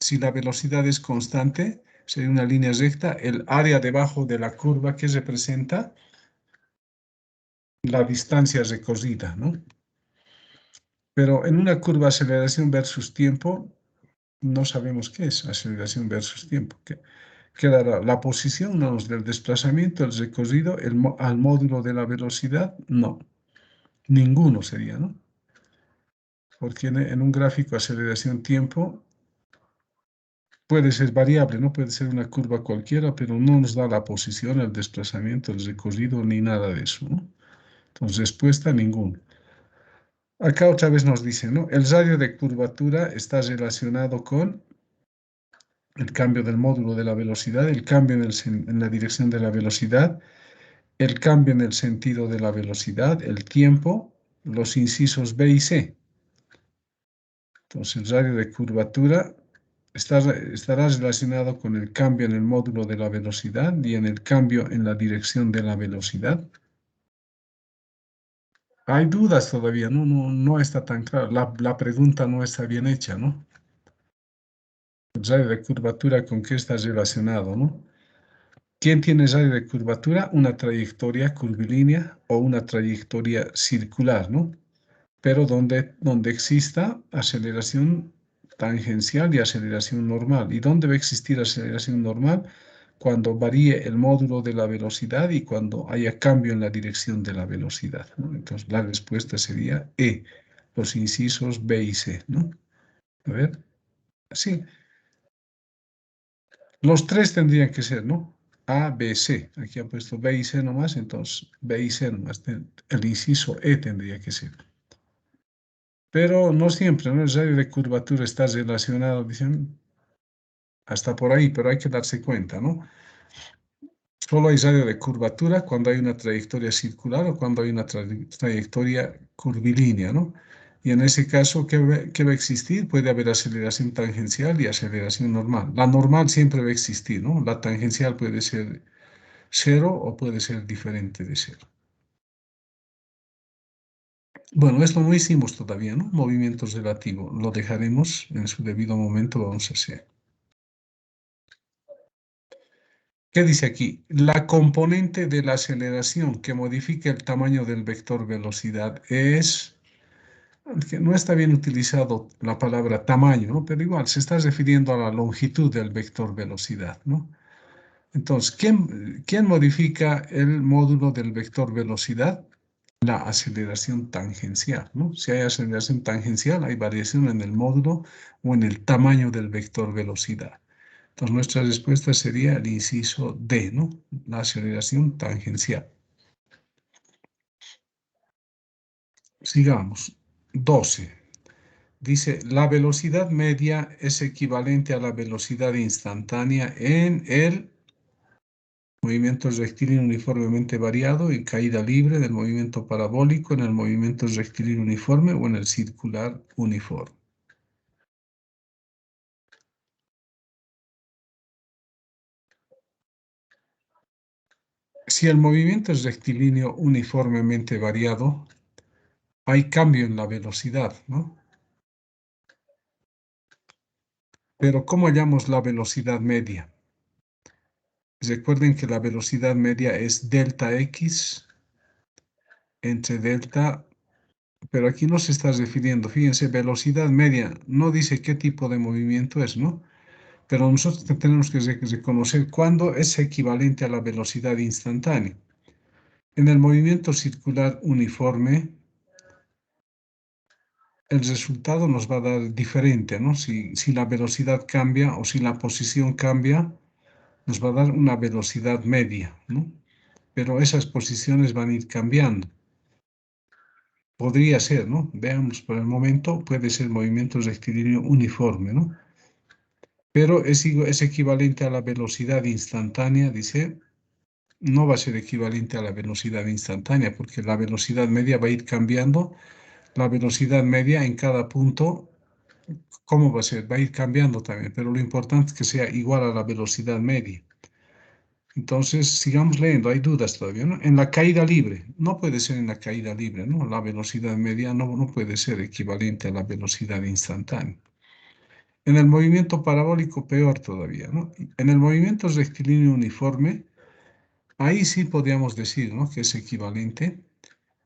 si la velocidad es constante, sería una línea recta, el área debajo de la curva que representa la distancia recorrida, ¿no? Pero en una curva aceleración versus tiempo, no sabemos qué es aceleración versus tiempo. ¿Qué dará? La posición, no, del desplazamiento, el recorrido, al módulo de la velocidad, no. Ninguno sería, ¿no? Porque en un gráfico aceleración-tiempo puede ser variable, ¿no? Puede ser una curva cualquiera, pero no nos da la posición, el desplazamiento, el recorrido, ni nada de eso, ¿no? Entonces, respuesta, ninguno. Acá otra vez nos dice, ¿no? El radio de curvatura está relacionado con el cambio del módulo de la velocidad, el cambio en la dirección de la velocidad, el cambio en el sentido de la velocidad, el tiempo, los incisos B y C. Entonces, el radio de curvatura estará relacionado con el cambio en el módulo de la velocidad y en el cambio en la dirección de la velocidad. Hay dudas todavía, no está tan claro. La pregunta no está bien hecha, ¿no? El radio de curvatura, ¿con qué está relacionado, no? ¿Quién tiene radio de curvatura? Una trayectoria curvilínea o una trayectoria circular, ¿no? Pero donde exista aceleración tangencial y aceleración normal. ¿Y dónde va a existir aceleración normal? Cuando varíe el módulo de la velocidad y cuando haya cambio en la dirección de la velocidad, ¿no? Entonces, la respuesta sería E, los incisos B y C, ¿no? A ver, sí, los tres tendrían que ser, ¿no? A, B, C. Aquí ha puesto B y C nomás, entonces B y C nomás. El inciso E tendría que ser. Pero no siempre, ¿no? El radio de curvatura está relacionado, dicen, hasta por ahí, pero hay que darse cuenta, ¿no? Solo hay radio de curvatura cuando hay una trayectoria circular o cuando hay una trayectoria curvilínea, ¿no? Y en ese caso, ¿qué va a existir? Puede haber aceleración tangencial y aceleración normal. La normal siempre va a existir, ¿no? La tangencial puede ser cero o puede ser diferente de cero. Bueno, esto no hicimos todavía, ¿no? Movimientos relativos. Lo dejaremos en su debido momento, vamos a hacer. ¿Qué dice aquí? La componente de la aceleración que modifica el tamaño del vector velocidad es, que no está bien utilizado la palabra tamaño, ¿no? Pero igual se está refiriendo a la longitud del vector velocidad, ¿no? Entonces, ¿quién modifica el módulo del vector velocidad? La aceleración tangencial, ¿no? Si hay aceleración tangencial, hay variación en el módulo o en el tamaño del vector velocidad. Entonces, nuestra respuesta sería el inciso D, ¿no? La aceleración tangencial. Sigamos. 12. Dice, la velocidad media es equivalente a la velocidad instantánea en el movimiento rectilíneo uniformemente variado, en caída libre del movimiento parabólico, en el movimiento rectilíneo uniforme o en el circular uniforme. Si el movimiento es rectilíneo uniformemente variado, hay cambio en la velocidad, ¿no? Pero ¿cómo hallamos la velocidad media? Recuerden que la velocidad media es delta x entre delta, pero aquí no se está refiriendo, fíjense, velocidad media, no dice qué tipo de movimiento es, ¿no? Pero nosotros tenemos que reconocer cuándo es equivalente a la velocidad instantánea. En el movimiento circular uniforme, el resultado nos va a dar diferente, ¿no? Si la velocidad cambia o si la posición cambia, nos va a dar una velocidad media, ¿no? Pero esas posiciones van a ir cambiando. Podría ser, ¿no? Veamos por el momento, puede ser movimiento rectilíneo uniforme, ¿no? pero es equivalente a la velocidad instantánea, dice, no va a ser equivalente a la velocidad instantánea, porque la velocidad media va a ir cambiando. La velocidad media en cada punto, ¿cómo va a ser? Va a ir cambiando también, pero lo importante es que sea igual a la velocidad media. Entonces, sigamos leyendo, hay dudas todavía, ¿no? En la caída libre, no puede ser en la caída libre, ¿no? La velocidad media no puede ser equivalente a la velocidad instantánea. En el movimiento parabólico, peor todavía, ¿no? En el movimiento rectilíneo uniforme, ahí sí podríamos decir, ¿no?, que es equivalente.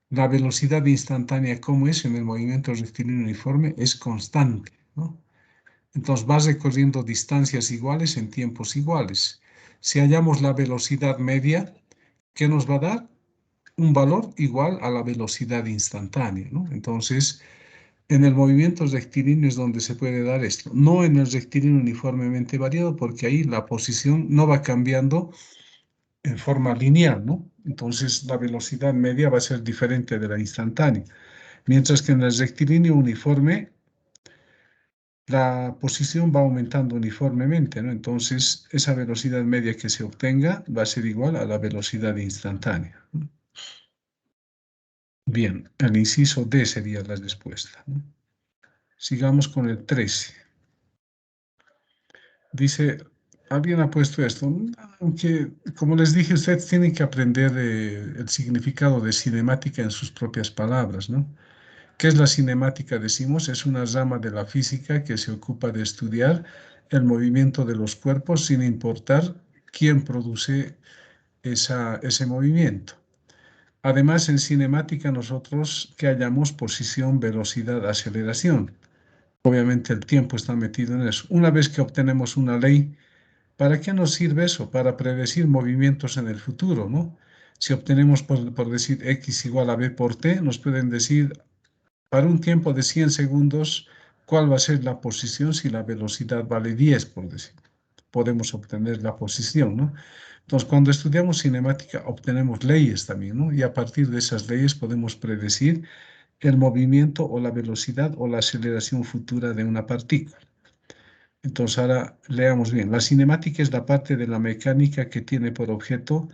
La velocidad instantánea, como es en el movimiento rectilíneo uniforme, es constante, ¿no? Entonces vas recorriendo distancias iguales en tiempos iguales. Si hallamos la velocidad media, ¿qué nos va a dar? Un valor igual a la velocidad instantánea, ¿no? Entonces, en el movimiento rectilíneo es donde se puede dar esto. No en el rectilíneo uniformemente variado, porque ahí la posición no va cambiando en forma lineal, ¿no? Entonces, la velocidad media va a ser diferente de la instantánea. Mientras que en el rectilíneo uniforme, la posición va aumentando uniformemente, ¿no? Entonces, esa velocidad media que se obtenga va a ser igual a la velocidad instantánea, ¿no? Bien, el inciso D sería la respuesta, ¿no? Sigamos con el 13. Dice, alguien ha puesto esto, aunque, como les dije, ustedes tienen que aprender el significado de cinemática en sus propias palabras, ¿no? ¿Qué es la cinemática? Decimos, es una rama de la física que se ocupa de estudiar el movimiento de los cuerpos sin importar quién produce ese movimiento. Además, en cinemática nosotros que hallamos posición, velocidad, aceleración. Obviamente el tiempo está metido en eso. Una vez que obtenemos una ley, ¿para qué nos sirve eso? Para predecir movimientos en el futuro, ¿no? Si obtenemos, por decir, X igual a B por T, nos pueden decir para un tiempo de 100 segundos, ¿cuál va a ser la posición si la velocidad vale 10, por decir? Podemos obtener la posición, ¿no? Entonces, cuando estudiamos cinemática, obtenemos leyes también, ¿no? Y a partir de esas leyes podemos predecir el movimiento o la velocidad o la aceleración futura de una partícula. Entonces, ahora leamos bien. La cinemática es la parte de la mecánica que tiene por objeto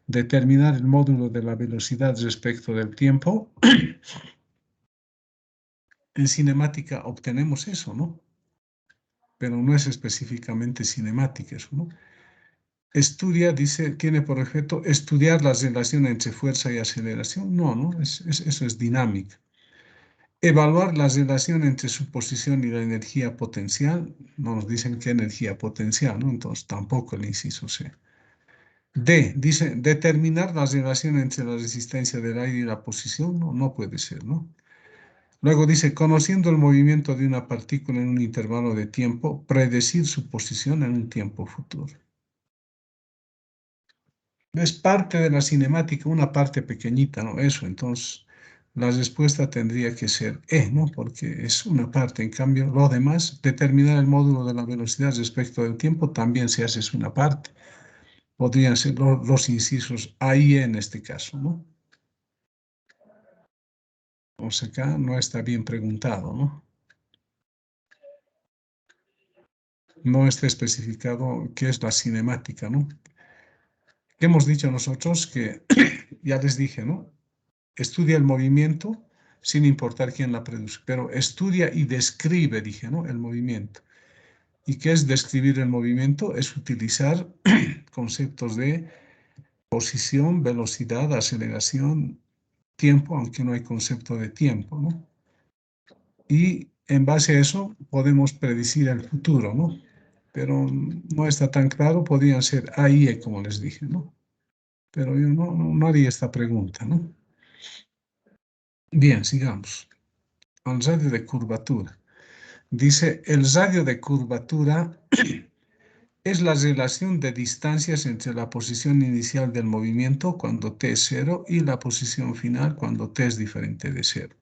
determinar el módulo de la velocidad respecto del tiempo. En cinemática obtenemos eso, ¿no? Pero no es específicamente cinemática eso, ¿no? Estudia, dice, tiene por objeto estudiar la relación entre fuerza y aceleración. No, no, eso es dinámica. Evaluar la relación entre su posición y la energía potencial. No nos dicen qué energía potencial, ¿no? Entonces tampoco el inciso C. D, dice, determinar la relación entre la resistencia del aire y la posición. No, no puede ser, ¿no? Luego dice, conociendo el movimiento de una partícula en un intervalo de tiempo, predecir su posición en un tiempo futuro. Es parte de la cinemática, una parte pequeñita, ¿no? Eso, entonces, la respuesta tendría que ser E, ¿no? Porque es una parte. En cambio, lo demás, determinar el módulo de la velocidad respecto del tiempo, también se hace es una parte. Podrían ser los incisos A y E en este caso, ¿no? O sea, acá no está bien preguntado, ¿no? No está especificado qué es la cinemática, ¿no? ¿Qué hemos dicho nosotros? Que ya les dije, ¿no? Estudia el movimiento sin importar quién la produce, pero estudia y describe, dije, ¿no?, el movimiento. ¿Y qué es describir el movimiento? Es utilizar conceptos de posición, velocidad, aceleración, tiempo, aunque no hay concepto de tiempo, ¿no? Y en base a eso podemos predecir el futuro, ¿no? Pero no está tan claro, podrían ser A y E, como les dije, ¿no? Pero yo no haría esta pregunta, ¿no? Bien, sigamos. Al radio de curvatura. Dice, el radio de curvatura es la relación de distancias entre la posición inicial del movimiento cuando t es 0 y la posición final cuando t es diferente de 0.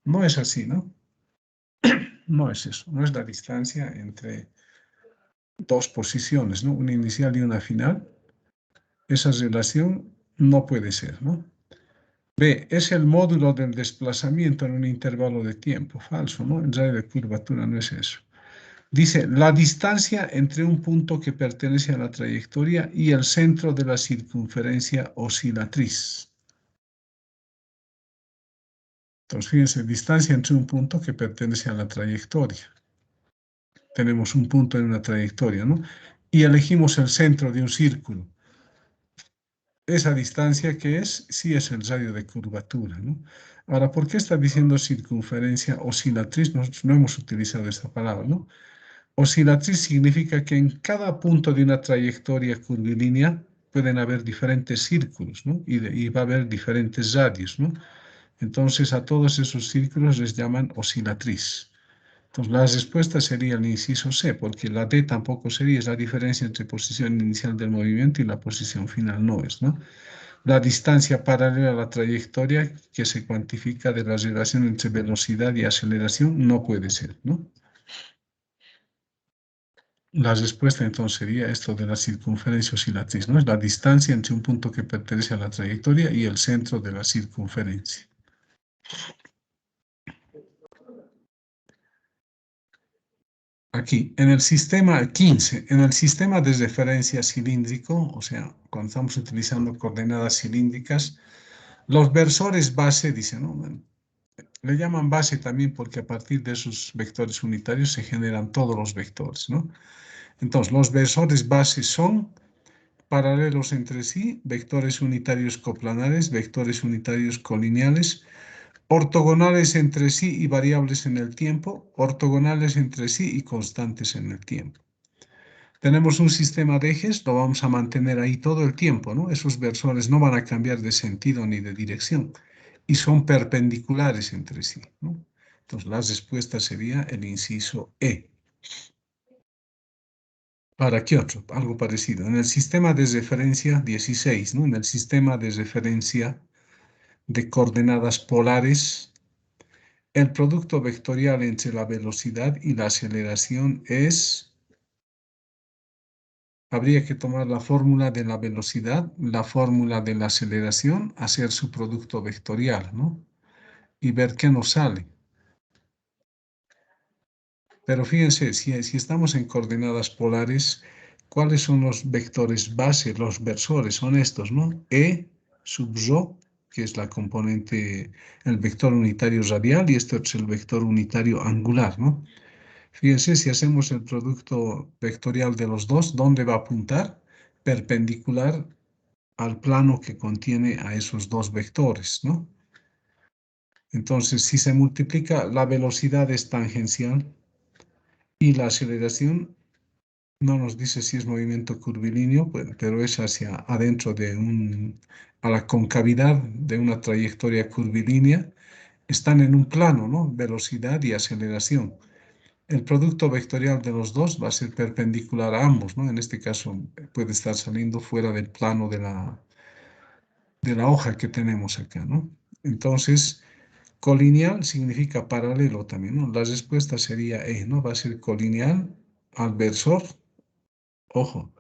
No es así, ¿no? No es eso, no es la distancia entre dos posiciones, ¿no? Una inicial y una final. Esa relación no puede ser, ¿no? B, es el módulo del desplazamiento en un intervalo de tiempo. Falso, ¿no? El radio de curvatura no es eso. Dice, la distancia entre un punto que pertenece a la trayectoria y el centro de la circunferencia oscilatriz. Entonces, fíjense, distancia entre un punto que pertenece a la trayectoria. Tenemos un punto en una trayectoria, ¿no? Y elegimos el centro de un círculo. Esa distancia que es, sí es el radio de curvatura, ¿no? Ahora, ¿por qué está diciendo circunferencia oscilatriz? Nosotros no hemos utilizado esta palabra, ¿no? Oscilatriz significa que en cada punto de una trayectoria curvilínea pueden haber diferentes círculos, ¿no? Y va a haber diferentes radios, ¿no? Entonces, a todos esos círculos les llaman oscilatriz. Entonces, la respuesta sería el inciso C, porque la D tampoco sería, es la diferencia entre posición inicial del movimiento y la posición final, no es, ¿no? La distancia paralela a la trayectoria que se cuantifica de la relación entre velocidad y aceleración no puede ser, ¿no? La respuesta entonces sería esto de la circunferencia oscilatriz, ¿no? Es la distancia entre un punto que pertenece a la trayectoria y el centro de la circunferencia. Aquí, en el sistema 15, en el sistema de referencia cilíndrico, o sea, cuando estamos utilizando coordenadas cilíndricas, los versores base, dicen, ¿no? Bueno, le llaman base también porque a partir de esos vectores unitarios se generan todos los vectores, ¿no? Entonces, los versores base son paralelos entre sí, vectores unitarios coplanares, vectores unitarios colineales, ortogonales entre sí y variables en el tiempo, ortogonales entre sí y constantes en el tiempo. Tenemos un sistema de ejes, lo vamos a mantener ahí todo el tiempo, ¿no? Esos versores no van a cambiar de sentido ni de dirección y son perpendiculares entre sí, ¿no? Entonces, la respuesta sería el inciso E. ¿Para qué otro? Algo parecido. En el sistema de referencia 16, ¿no? En el sistema de referencia de coordenadas polares, el producto vectorial entre la velocidad y la aceleración es, habría que tomar la fórmula de la velocidad, la fórmula de la aceleración, hacer su producto vectorial, ¿no? Y ver qué nos sale. Pero fíjense, si estamos en coordenadas polares, ¿cuáles son los vectores base, los versores? Son estos, ¿no? E sub rho, que es la componente, el vector unitario radial, y esto es el vector unitario angular, ¿no? Fíjense, si hacemos el producto vectorial de los dos, ¿dónde va a apuntar? Perpendicular al plano que contiene a esos dos vectores, ¿no? Entonces, si se multiplica, la velocidad es tangencial y la aceleración no nos dice si es movimiento curvilíneo, pero es hacia adentro a la concavidad de una trayectoria curvilínea. Están en un plano, ¿no? Velocidad y aceleración. El producto vectorial de los dos va a ser perpendicular a ambos, ¿no? En este caso puede estar saliendo fuera del plano de la hoja que tenemos acá, ¿no? Entonces, colineal significa paralelo también, ¿no? La respuesta sería E, ¿no? Va a ser colineal al versor. Ojo,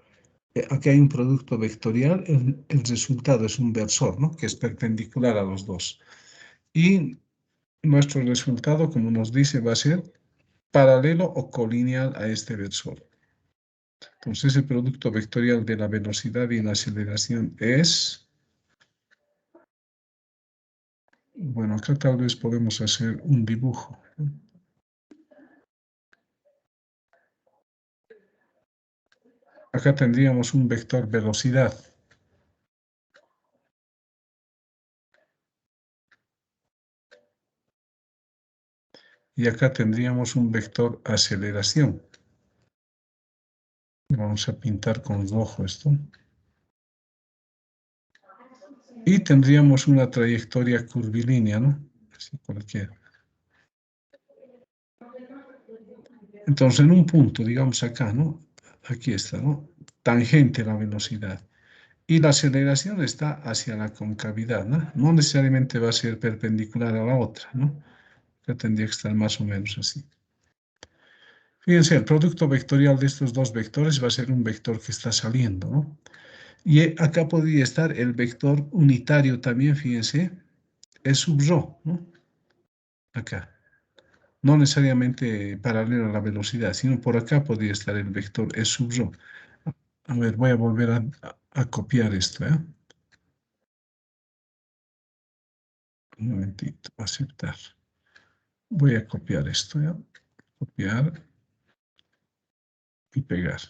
aquí hay un producto vectorial, el resultado es un versor, ¿no? Que es perpendicular a los dos. Y nuestro resultado, como nos dice, va a ser paralelo o colineal a este versor. Entonces, el producto vectorial de la velocidad y la aceleración es... Bueno, acá tal vez podemos hacer un dibujo. Acá tendríamos un vector velocidad. Y acá tendríamos un vector aceleración. Vamos a pintar con rojo esto. Y tendríamos una trayectoria curvilínea, ¿no? Así cualquiera. Entonces, en un punto, digamos acá, ¿no? Aquí está, ¿no? Tangente a la velocidad. Y la aceleración está hacia la concavidad, ¿no? No necesariamente va a ser perpendicular a la otra, ¿no? Ya tendría que estar más o menos así. Fíjense, el producto vectorial de estos dos vectores va a ser un vector que está saliendo, ¿no? Y acá podría estar el vector unitario también, fíjense, es sub rho, ¿no? Acá. no necesariamente paralelo a la velocidad, sino por acá podría estar el vector E sub rho. A ver, voy a volver a copiar esto, ¿eh? Un momentito, aceptar. Voy a copiar esto, ¿ya? Copiar y pegar.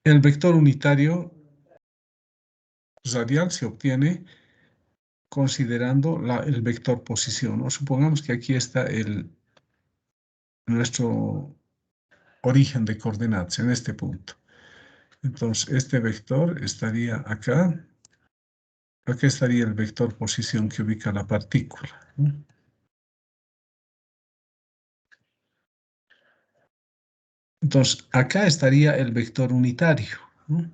El vector unitario radial se obtiene considerando el vector posición, ¿no? Supongamos que aquí está nuestro origen de coordenadas en este punto. Entonces, este vector estaría acá. Acá estaría el vector posición que ubica la partícula, ¿no? Entonces, acá estaría el vector unitario, ¿no?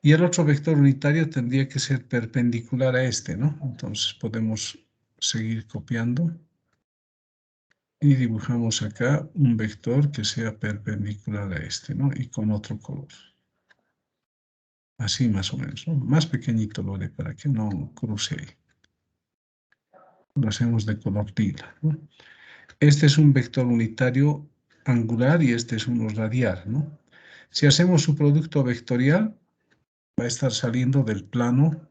Y el otro vector unitario tendría que ser perpendicular a este, ¿no? Entonces, podemos seguir copiando y dibujamos acá un vector que sea perpendicular a este, ¿no? Y con otro color. Así más o menos, ¿no? Más pequeñito lo haré para que no cruce ahí. Lo hacemos de color lila, ¿no? Este es un vector unitario angular y este es uno radial, ¿no? Si hacemos su producto vectorial, va a estar saliendo del plano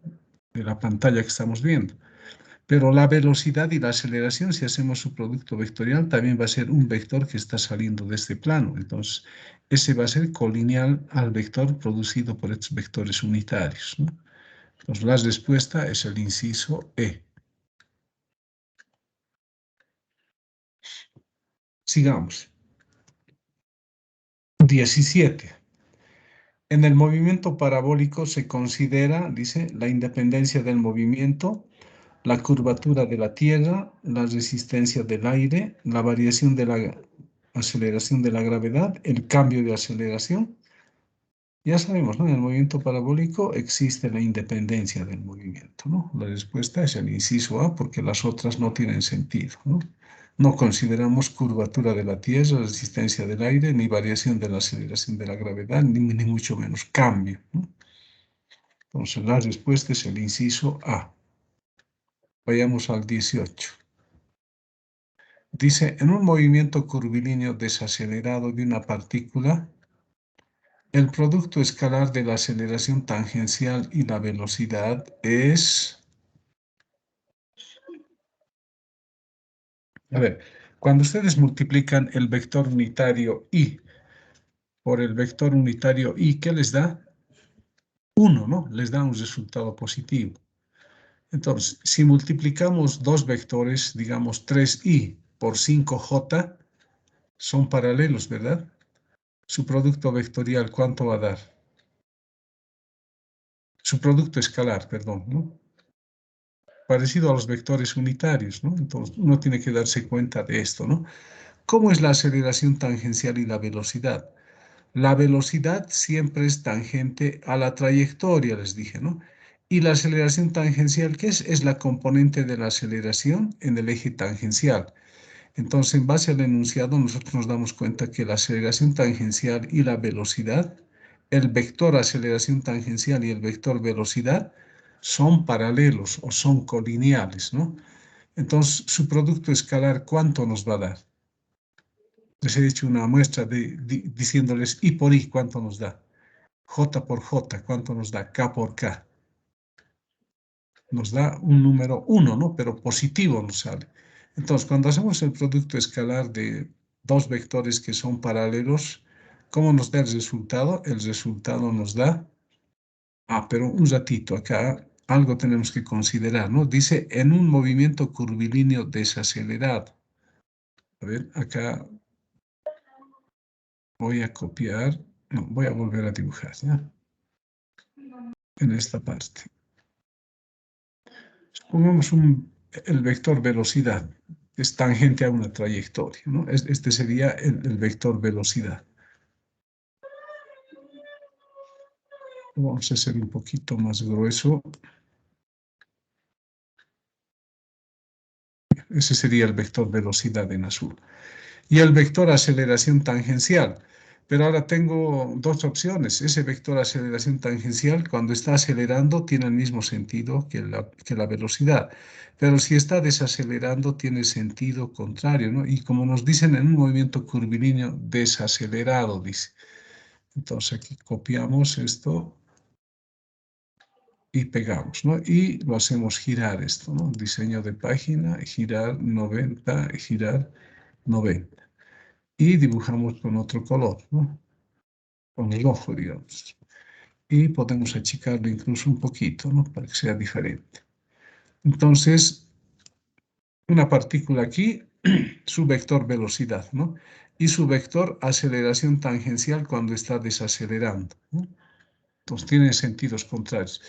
de la pantalla que estamos viendo. Pero la velocidad y la aceleración, si hacemos su producto vectorial, también va a ser un vector que está saliendo de este plano. Entonces, ese va a ser colineal al vector producido por estos vectores unitarios, ¿no? Entonces, la respuesta es el inciso E. Sigamos. 17. En el movimiento parabólico se considera, dice, la independencia del movimiento, la curvatura de la Tierra, la resistencia del aire, la variación de la aceleración de la gravedad, el cambio de aceleración. Ya sabemos, ¿no? En el movimiento parabólico existe la independencia del movimiento, ¿no? La respuesta es el inciso A porque las otras no tienen sentido, ¿no? No consideramos curvatura de la Tierra, resistencia del aire, ni variación de la aceleración de la gravedad, ni mucho menos cambio, ¿no? Entonces la respuesta es el inciso A. Vayamos al 18. Dice, en un movimiento curvilíneo desacelerado de una partícula, el producto escalar de la aceleración tangencial y la velocidad es... A ver, cuando ustedes multiplican el vector unitario I por el vector unitario I, ¿qué les da? 1, ¿no? Les da un resultado positivo. Entonces, si multiplicamos dos vectores, digamos 3I por 5J, son paralelos, ¿verdad? Su producto vectorial, ¿cuánto va a dar? Su producto escalar, perdón, ¿no? Parecido a los vectores unitarios, ¿no? Entonces, uno tiene que darse cuenta de esto, ¿no? ¿Cómo es la aceleración tangencial y la velocidad? La velocidad siempre es tangente a la trayectoria, les dije, ¿no? Y la aceleración tangencial, ¿qué es? Es la componente de la aceleración en el eje tangencial. Entonces, en base al enunciado, nosotros nos damos cuenta que la aceleración tangencial y la velocidad, el vector aceleración tangencial y el vector velocidad, son paralelos o son colineales, ¿no? Entonces, su producto escalar, ¿cuánto nos va a dar? Les he hecho una muestra diciéndoles I por I, ¿cuánto nos da? J por J, ¿cuánto nos da? K por K. Nos da un número 1, ¿no? Pero positivo nos sale. Entonces, cuando hacemos el producto escalar de dos vectores que son paralelos, ¿cómo nos da el resultado? El resultado nos da... pero un ratito, acá algo tenemos que considerar, ¿no? Dice, en un movimiento curvilíneo desacelerado. A ver, acá voy a copiar, no, voy a volver a dibujar, ¿ya? En esta parte. Supongamos el vector velocidad, es tangente a una trayectoria, ¿no? Este sería el vector velocidad. Vamos a hacer un poquito más grueso. Ese sería el vector velocidad en azul. Y el vector aceleración tangencial. Pero ahora tengo dos opciones. Ese vector de aceleración tangencial, cuando está acelerando, tiene el mismo sentido que la velocidad. Pero si está desacelerando, tiene sentido contrario, ¿no? Y como nos dicen en un movimiento curvilíneo desacelerado, dice. Entonces aquí copiamos esto y pegamos, ¿no? Y lo hacemos girar esto, ¿no? Diseño de página, girar 90, girar 90. Y dibujamos con otro color, ¿no? Con el ojo, digamos. Y podemos achicarlo incluso un poquito, ¿no? Para que sea diferente. Entonces, una partícula aquí, su vector velocidad, ¿no? Y su vector aceleración tangencial cuando está desacelerando, ¿no? Entonces, tienen sentidos contrarios.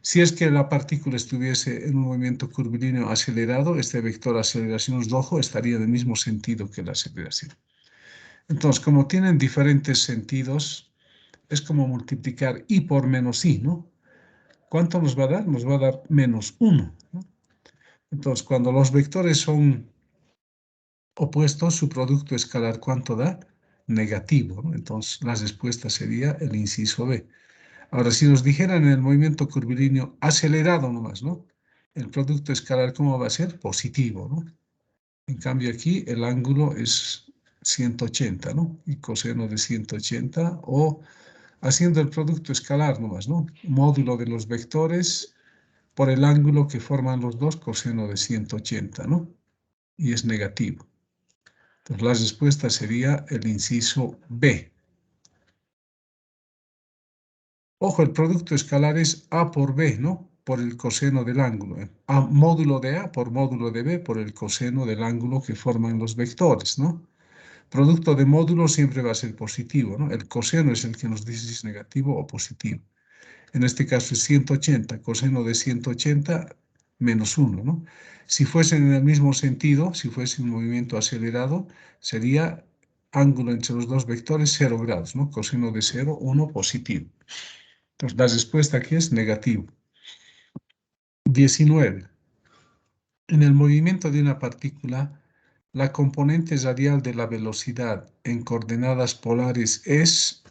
Si es que la partícula estuviese en un movimiento curvilíneo acelerado, este vector aceleración rojo estaría en el mismo sentido que la aceleración. Entonces, como tienen diferentes sentidos, es como multiplicar i por menos i, ¿no? ¿Cuánto nos va a dar? Nos va a dar menos 1, ¿no? Entonces, cuando los vectores son opuestos, su producto escalar, ¿cuánto da? Negativo, ¿no? Entonces, la respuesta sería el inciso B. Ahora, si nos dijeran en el movimiento curvilíneo acelerado nomás, ¿no? El producto escalar, ¿cómo va a ser? Positivo, ¿no? En cambio, aquí el ángulo es 180, ¿no? Y coseno de 180, o haciendo el producto escalar nomás, ¿no? Módulo de los vectores por el ángulo que forman los dos, coseno de 180, ¿no? Y es negativo. Entonces, la respuesta sería el inciso B. Ojo, el producto escalar es A por B, ¿no? Por el coseno del ángulo. A módulo de A por módulo de B por el coseno del ángulo que forman los vectores, ¿no? Producto de módulos siempre va a ser positivo, ¿no? El coseno es el que nos dice si es negativo o positivo. En este caso es 180, coseno de 180 menos 1, ¿no? Si fuesen en el mismo sentido, si fuese un movimiento acelerado, sería ángulo entre los dos vectores 0 grados, ¿no? Coseno de 0, 1 positivo. Entonces, la respuesta aquí es negativo. 19. En el movimiento de una partícula, la componente radial de la velocidad en coordenadas polares es,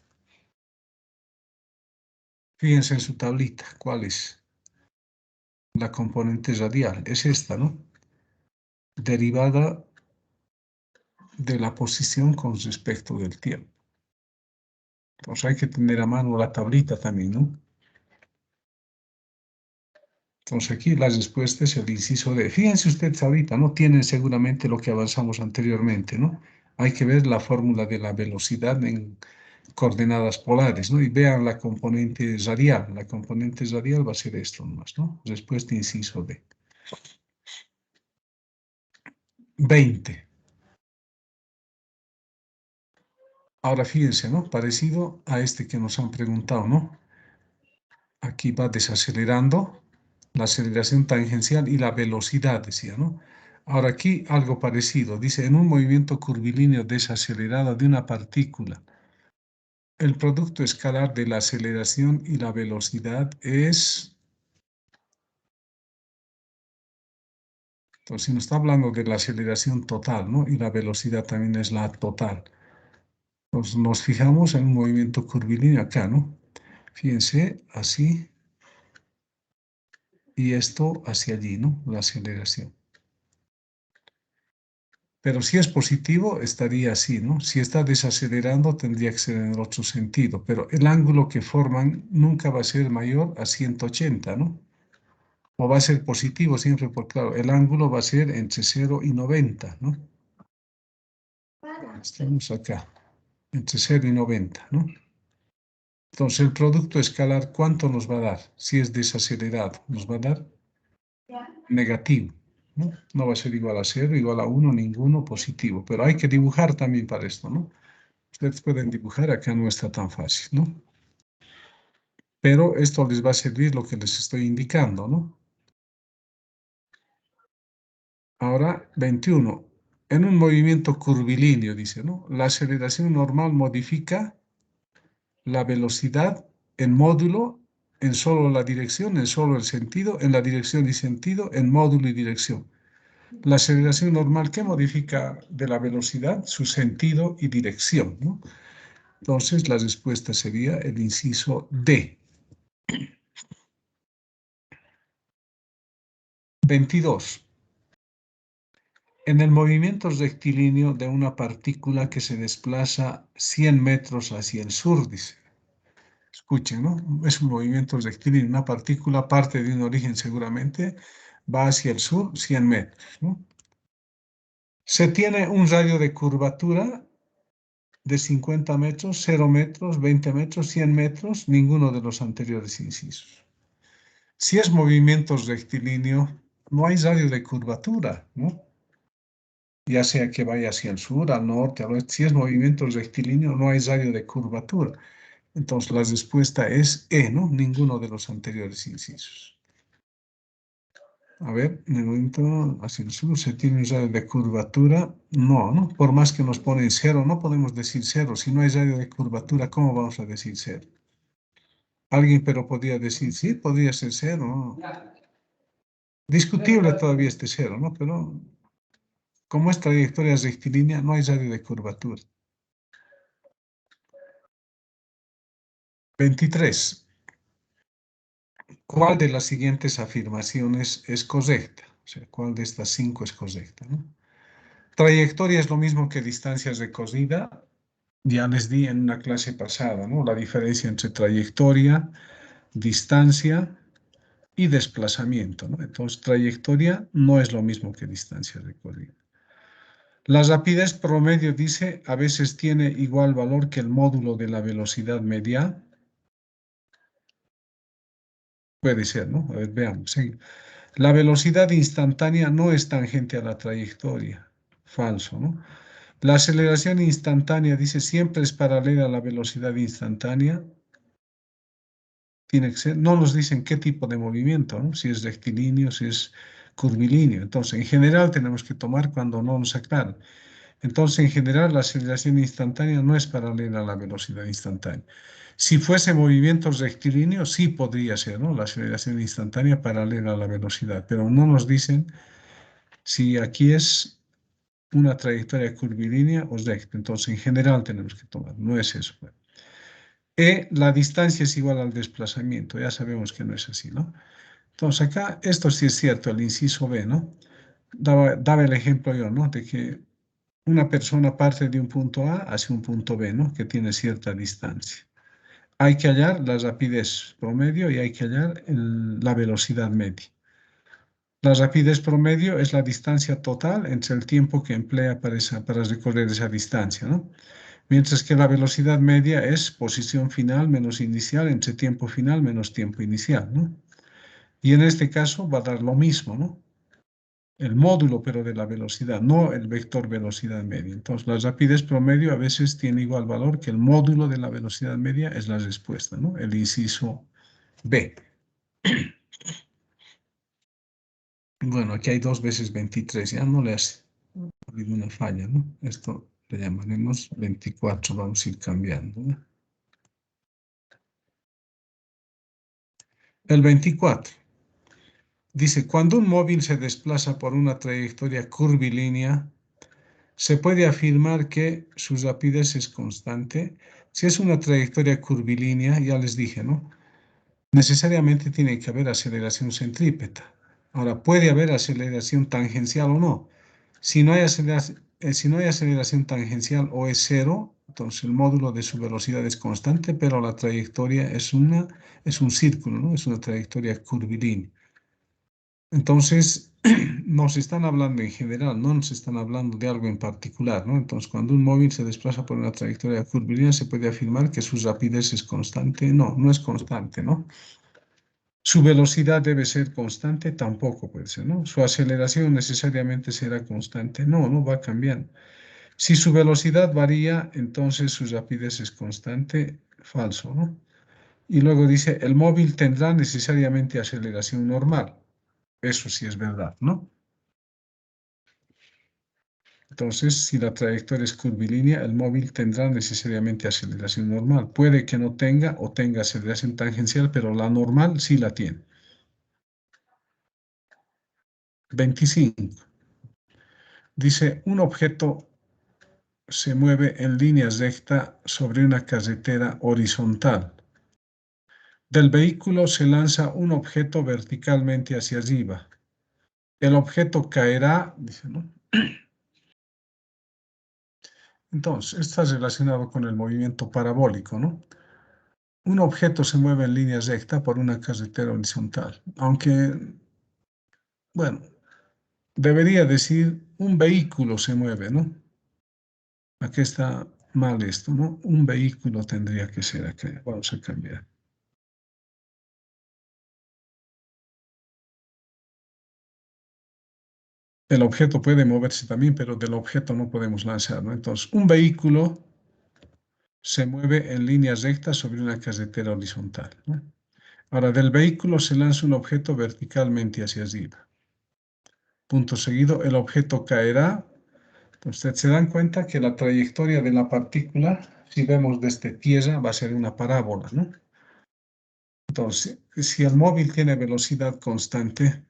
fíjense en su tablita, ¿cuál es? La componente radial, es esta, ¿no? Derivada de la posición con respecto del tiempo. Entonces hay que tener a mano la tablita también, ¿no? Entonces aquí la respuesta es el inciso D. Fíjense ustedes ahorita, ¿no? Tienen seguramente lo que avanzamos anteriormente, ¿no? Hay que ver la fórmula de la velocidad en coordenadas polares, ¿no? Y vean la componente radial. La componente radial va a ser esto nomás, ¿no? Respuesta inciso D. 20. Ahora fíjense, ¿no? Parecido a este que nos han preguntado, ¿no? Aquí va desacelerando la aceleración tangencial y la velocidad, decía, ¿no? Ahora aquí algo parecido. Dice, en un movimiento curvilíneo desacelerado de una partícula, el producto escalar de la aceleración y la velocidad es... Entonces, si nos está hablando de la aceleración total, ¿no? Y la velocidad también es la total. Entonces, nos fijamos en un movimiento curvilíneo acá, ¿no? Fíjense, así, y esto hacia allí, ¿no? La aceleración. Pero si es positivo, estaría así, ¿no? Si está desacelerando, tendría que ser en el otro sentido. Pero el ángulo que forman nunca va a ser mayor a 180, ¿no? O va a ser positivo siempre, porque claro, el ángulo va a ser entre 0 y 90, ¿no? Estamos acá, entre 0 y 90, ¿no? Entonces, el producto escalar, ¿cuánto nos va a dar? Si es desacelerado, nos va a dar negativo, ¿no? No va a ser igual a 0, igual a 1, ninguno positivo. Pero hay que dibujar también para esto, ¿no? Ustedes pueden dibujar, acá no está tan fácil, ¿no? Pero esto les va a servir lo que les estoy indicando, ¿no? Ahora, 21. En un movimiento curvilíneo, dice, ¿no? La aceleración normal modifica la velocidad en módulo, en solo la dirección, en solo el sentido, en la dirección y sentido, en módulo y dirección. La aceleración normal, ¿qué modifica de la velocidad? Su sentido y dirección, ¿no? Entonces, la respuesta sería el inciso D. 22. En el movimiento rectilíneo de una partícula que se desplaza 100 metros hacia el sur, dice. Escuchen, ¿no? Es un movimiento rectilíneo. Una partícula parte de un origen seguramente, va hacia el sur 100 metros, ¿no? Se tiene un radio de curvatura de 50 metros, 0 metros, 20 metros, 100 metros, ninguno de los anteriores incisos. Si es movimiento rectilíneo, no hay radio de curvatura, ¿no? Ya sea que vaya hacia el sur, al norte, al oeste. Si es movimiento rectilíneo, no hay radio de curvatura. Entonces, la respuesta es E, ¿no? Ninguno de los anteriores incisos. A ver, en el momento hacia el sur se tiene un radio de curvatura. No, ¿no? Por más que nos ponen cero, no podemos decir cero. Si no hay radio de curvatura, ¿cómo vamos a decir cero? Alguien, pero podría decir, sí, podría ser cero, ¿no? Discutible todavía este cero, ¿no? Pero como es trayectoria rectilínea, no hay radio de curvatura. 23. ¿Cuál de las siguientes afirmaciones es correcta? O sea, ¿cuál de estas 5 es correcta, ¿no? Trayectoria es lo mismo que distancia recorrida. Ya les di en una clase pasada, ¿no? La diferencia entre trayectoria, distancia y desplazamiento, ¿no? Entonces, trayectoria no es lo mismo que distancia recorrida. La rapidez promedio, dice, a veces tiene igual valor que el módulo de la velocidad media. Puede ser, ¿no? A ver, veamos. Sí. La velocidad instantánea no es tangente a la trayectoria. Falso, ¿no? La aceleración instantánea, dice, siempre es paralela a la velocidad instantánea. Tiene que ser, no nos dicen qué tipo de movimiento, ¿no? Si es rectilíneo, si es curvilíneo. Entonces, en general tenemos que tomar cuando no nos aclaran. Entonces, en general, la aceleración instantánea no es paralela a la velocidad instantánea. Si fuese movimiento rectilíneo, sí podría ser, ¿no? La aceleración instantánea paralela a la velocidad, pero no nos dicen si aquí es una trayectoria curvilínea o recta. Entonces, en general tenemos que tomar, no es eso. La distancia es igual al desplazamiento, ya sabemos que no es así, ¿no? Entonces, acá, esto sí es cierto, el inciso B, ¿no? Daba el ejemplo yo, ¿no? De que una persona parte de un punto A hacia un punto B, ¿no? Que tiene cierta distancia. Hay que hallar la rapidez promedio y hay que hallar la velocidad media. La rapidez promedio es la distancia total entre el tiempo que emplea para recorrer esa distancia, ¿no? Mientras que la velocidad media es posición final menos inicial entre tiempo final menos tiempo inicial, ¿no? Y en este caso va a dar lo mismo, ¿no? El módulo, pero de la velocidad, no el vector velocidad media. Entonces, la rapidez promedio a veces tiene igual valor que el módulo de la velocidad media, es la respuesta, ¿no? El inciso B. Bueno, aquí hay 2 veces 23, ya no le hace. Ha habido una falla, ¿no? Esto le llamaremos 24, vamos a ir cambiando, ¿no? El 24. Dice, cuando un móvil se desplaza por una trayectoria curvilínea, se puede afirmar que su rapidez es constante. Si es una trayectoria curvilínea, ya les dije, ¿no? Necesariamente tiene que haber aceleración centrípeta. Ahora, puede haber aceleración tangencial o no. Si no hay aceleración tangencial o es cero, entonces el módulo de su velocidad es constante, pero la trayectoria es un círculo, ¿no? Es una trayectoria curvilínea. Entonces, nos están hablando en general, no nos están hablando de algo en particular, ¿no? Entonces, cuando un móvil se desplaza por una trayectoria curvilínea, se puede afirmar que su rapidez es constante. No, no es constante, ¿no? Su velocidad debe ser constante, tampoco puede ser, ¿no? Su aceleración necesariamente será constante. No, no va cambiando. Si su velocidad varía, entonces su rapidez es constante. Falso, ¿no? Y luego dice, el móvil tendrá necesariamente aceleración normal. Eso sí es verdad, ¿no? Entonces, si la trayectoria es curvilínea, el móvil tendrá necesariamente aceleración normal. Puede que no tenga o tenga aceleración tangencial, pero la normal sí la tiene. 25. Dice, un objeto se mueve en línea recta sobre una carretera horizontal. Del vehículo se lanza un objeto verticalmente hacia arriba. El objeto caerá, dice, ¿no? Entonces, está relacionado con el movimiento parabólico, ¿no? Un objeto se mueve en línea recta por una carretera horizontal, aunque, bueno, debería decir un vehículo se mueve, ¿no? Aquí está mal esto, ¿no? Un vehículo tendría que ser aquí. Vamos a cambiar. El objeto puede moverse también, pero del objeto no podemos lanzar, ¿no? Entonces, un vehículo se mueve en línea recta sobre una carretera horizontal, ¿no? Ahora, del vehículo se lanza un objeto verticalmente hacia arriba. Punto seguido, el objeto caerá. Ustedes se dan cuenta que la trayectoria de la partícula, si vemos desde tierra, va a ser una parábola, ¿no? Entonces, si el móvil tiene velocidad constante,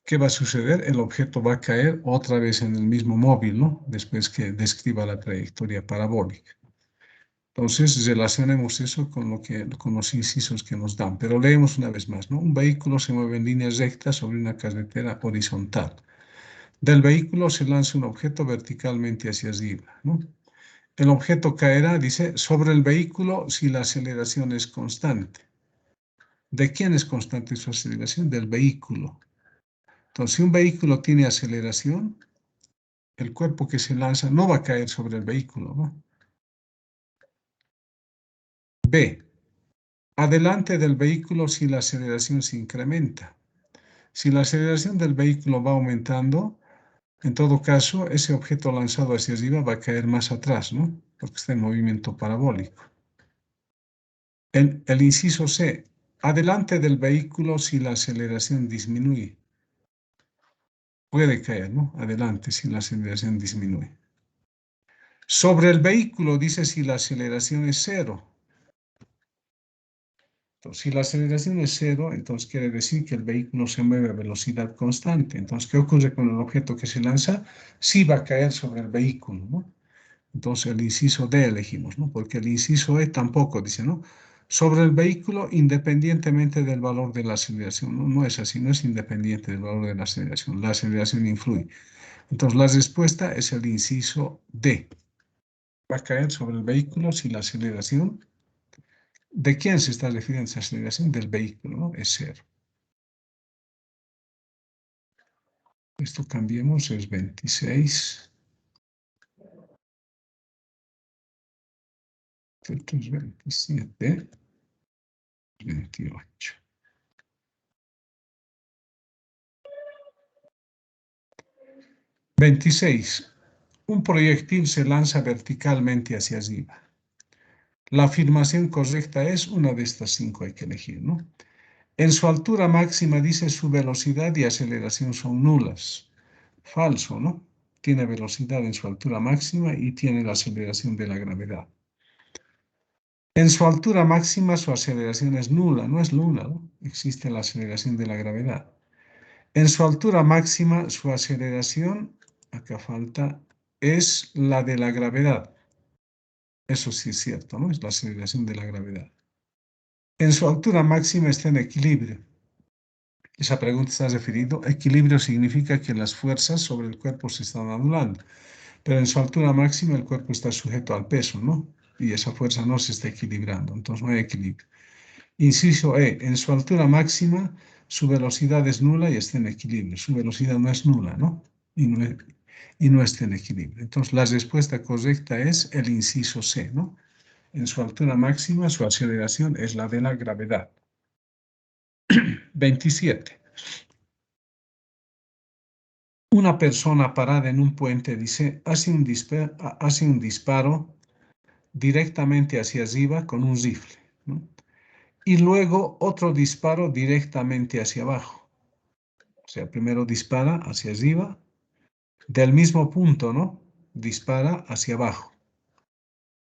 ¿qué va a suceder? El objeto va a caer otra vez en el mismo móvil, ¿no? Después que describa la trayectoria parabólica. Entonces, relacionemos eso con los incisos que nos dan. Pero leemos una vez más, ¿no? Un vehículo se mueve en línea recta sobre una carretera horizontal. Del vehículo se lanza un objeto verticalmente hacia arriba, ¿no? El objeto caerá, dice, sobre el vehículo si la aceleración es constante. ¿De quién es constante su aceleración? Del vehículo. Entonces, si un vehículo tiene aceleración, el cuerpo que se lanza no va a caer sobre el vehículo, ¿no? B. Adelante del vehículo si la aceleración se incrementa. Si la aceleración del vehículo va aumentando, en todo caso, ese objeto lanzado hacia arriba va a caer más atrás, ¿no? Porque está en movimiento parabólico. El inciso C. Adelante del vehículo si la aceleración disminuye. Puede caer, ¿no? Adelante si la aceleración disminuye. Sobre el vehículo dice si la aceleración es cero. Entonces, si la aceleración es cero, entonces quiere decir que el vehículo se mueve a velocidad constante. Entonces, ¿qué ocurre con el objeto que se lanza? Sí va a caer sobre el vehículo, ¿no? Entonces, el inciso D elegimos, ¿no? Porque el inciso E tampoco dice, ¿no? Sobre el vehículo independientemente del valor de la aceleración. No, no es así, no es independiente del valor de la aceleración. La aceleración influye. Entonces, la respuesta es el inciso D. Va a caer sobre el vehículo si la aceleración. ¿De quién se está refiriendo esa aceleración? Del vehículo, ¿no? Es cero. Esto cambiemos, es 26. Esto es 27. 28. 26. Un proyectil se lanza verticalmente hacia arriba. La afirmación correcta es una de estas 5, hay que elegir, ¿no? En su altura máxima dice su velocidad y aceleración son nulas. Falso, ¿no? Tiene velocidad en su altura máxima y tiene la aceleración de la gravedad. En su altura máxima su aceleración es nula, no es nula, ¿no? Existe la aceleración de la gravedad. En su altura máxima su aceleración, acá falta, es la de la gravedad. Eso sí es cierto, ¿no? Es la aceleración de la gravedad. En su altura máxima está en equilibrio. Esa pregunta está referido. Equilibrio significa que las fuerzas sobre el cuerpo se están anulando. Pero en su altura máxima el cuerpo está sujeto al peso, ¿no? Y esa fuerza no se está equilibrando, entonces no hay equilibrio. Inciso E, en su altura máxima su velocidad es nula y está en equilibrio. Su velocidad no es nula, ¿no? Y no está en equilibrio. Entonces la respuesta correcta es el inciso C, ¿no? En su altura máxima su aceleración es la de la gravedad. 27. Una persona parada en un puente dice, hace un disparo directamente hacia arriba con un rifle, ¿no? Y luego otro disparo directamente hacia abajo. O sea, primero dispara hacia arriba, del mismo punto, ¿no? Dispara hacia abajo.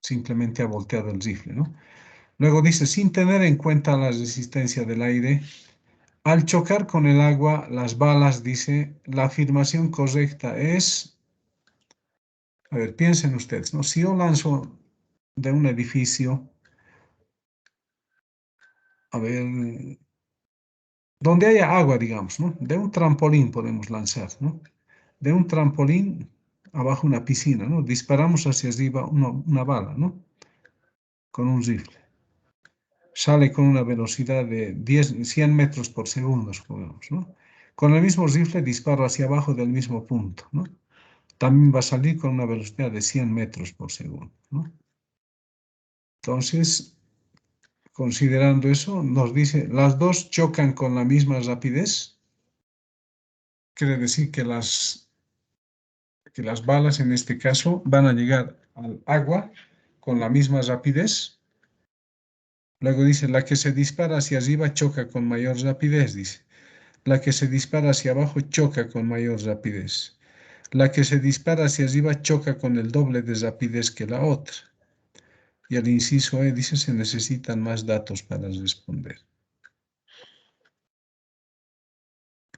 Simplemente ha volteado el rifle, ¿no? Luego dice, sin tener en cuenta la resistencia del aire, al chocar con el agua, las balas, dice, la afirmación correcta es A ver, piensen ustedes, ¿no? Si yo lanzo de un edificio, a ver, donde haya agua, digamos, ¿no? De un trampolín podemos lanzar, ¿no? De un trampolín abajo una piscina, ¿no? Disparamos hacia arriba una bala, ¿no? Con un rifle. Sale con una velocidad de 100 metros por segundo, supongamos, ¿no? Con el mismo rifle disparo hacia abajo del mismo punto, ¿no? También va a salir con una velocidad de 100 metros por segundo, ¿no? Entonces, considerando eso, nos dice, las dos chocan con la misma rapidez. Quiere decir que las balas en este caso van a llegar al agua con la misma rapidez. Luego dice, la que se dispara hacia arriba choca con mayor rapidez, dice. La que se dispara hacia abajo choca con mayor rapidez. La que se dispara hacia arriba choca con el doble de rapidez que la otra. Y el inciso E dice, se necesitan más datos para responder.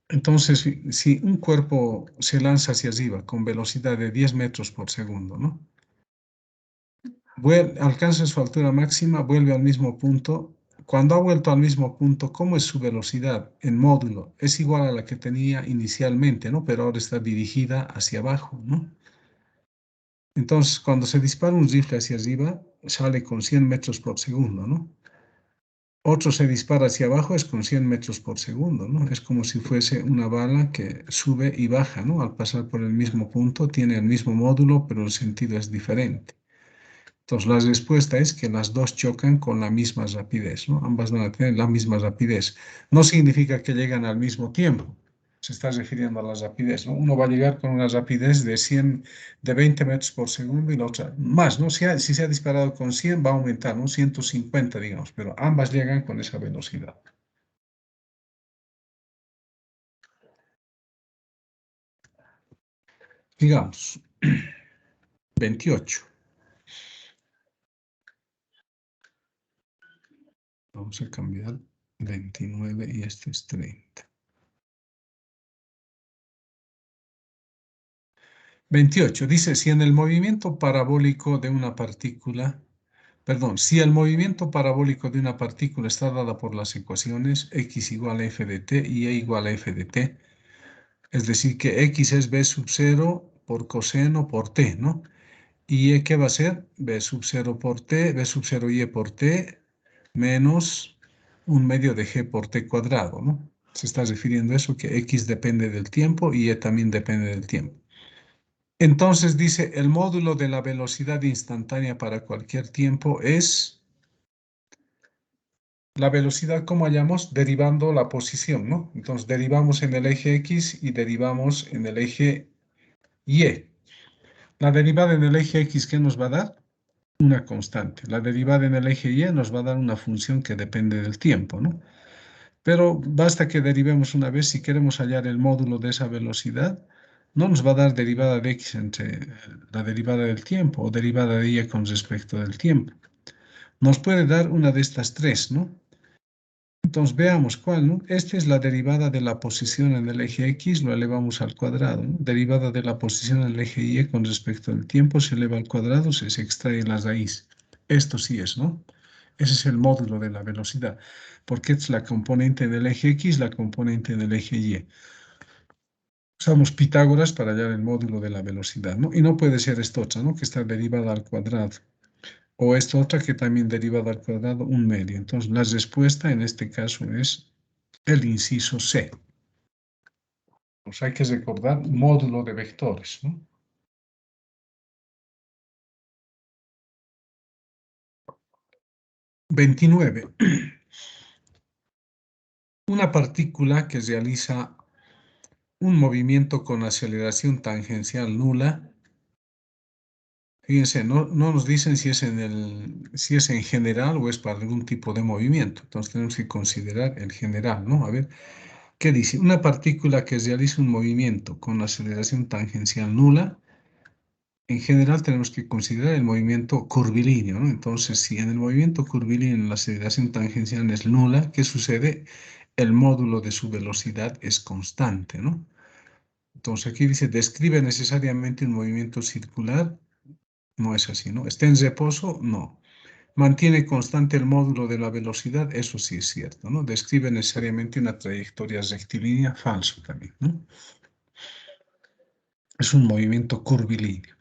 Entonces, si un cuerpo se lanza hacia arriba con velocidad de 10 metros por segundo, ¿no? Alcanza su altura máxima, vuelve al mismo punto. Cuando ha vuelto al mismo punto, ¿cómo es su velocidad en módulo? Es igual a la que tenía inicialmente, ¿no? Pero ahora está dirigida hacia abajo, ¿no? Entonces, cuando se dispara un rifle hacia arriba, sale con 100 metros por segundo, ¿no? Otro se dispara hacia abajo, es con 100 metros por segundo, ¿no? Es como si fuese una bala que sube y baja, ¿no? Al pasar por el mismo punto, tiene el mismo módulo, pero el sentido es diferente. Entonces, la respuesta es que las dos chocan con la misma rapidez, ¿no? Ambas van a tener la misma rapidez. No significa que llegan al mismo tiempo. Se está refiriendo a la rapidez, ¿no? Uno va a llegar con una rapidez de 20 metros por segundo y la otra más, ¿no? Si se ha disparado con 100, va a aumentar, ¿no? 150, digamos, pero ambas llegan con esa velocidad. Digamos, 28. Vamos a cambiar 29 y este es 30. 28. Dice, si en el movimiento parabólico de una partícula, perdón, si el movimiento parabólico de una partícula está dada por las ecuaciones x igual a f de t y e igual a f de t, es decir, que x es b sub 0 por coseno por t, ¿no? ¿Y e qué va a ser? B sub 0 por t, b sub 0 y e por t, menos un medio de g por t cuadrado, ¿no? Se está refiriendo a eso, que x depende del tiempo y e también depende del tiempo. Entonces dice, el módulo de la velocidad instantánea para cualquier tiempo es la velocidad, ¿cómo hallamos? Derivando la posición, ¿no? Entonces derivamos en el eje X y derivamos en el eje Y. La derivada en el eje X, ¿qué nos va a dar? Una constante. La derivada en el eje Y nos va a dar una función que depende del tiempo, ¿no? Pero basta que derivemos una vez si queremos hallar el módulo de esa velocidad. No nos va a dar derivada de x entre la derivada del tiempo o derivada de y con respecto del tiempo. Nos puede dar una de estas tres, ¿no? Entonces veamos cuál, ¿no? Esta es la derivada de la posición en el eje x, lo elevamos al cuadrado, ¿no? Derivada de la posición en el eje y con respecto al tiempo se eleva al cuadrado, se extrae la raíz. Esto sí es, ¿no? Ese es el módulo de la velocidad, porque es la componente en el eje x, la componente en el eje y. Usamos Pitágoras para hallar el módulo de la velocidad, ¿no? Y no puede ser esta otra, ¿no? Que está derivada al cuadrado. O esta otra que también derivada al cuadrado, un medio. Entonces, la respuesta en este caso es el inciso C. Pues hay que recordar módulo de vectores, ¿no? 29. Una partícula que realiza un movimiento con aceleración tangencial nula. Fíjense, no nos dicen si es en general o es para algún tipo de movimiento. Entonces tenemos que considerar el general, ¿no? A ver, ¿qué dice? Una partícula que realiza un movimiento con aceleración tangencial nula. En general tenemos que considerar el movimiento curvilíneo, ¿no? Entonces, si en el movimiento curvilíneo la aceleración tangencial es nula, ¿qué sucede? El módulo de su velocidad es constante, ¿no? Entonces aquí dice, describe necesariamente un movimiento circular No es así, ¿no? ¿Está en reposo? No. ¿Mantiene constante el módulo de la velocidad? Eso sí es cierto, ¿no? ¿Describe necesariamente una trayectoria rectilínea? Falso también, ¿no? Es un movimiento curvilíneo.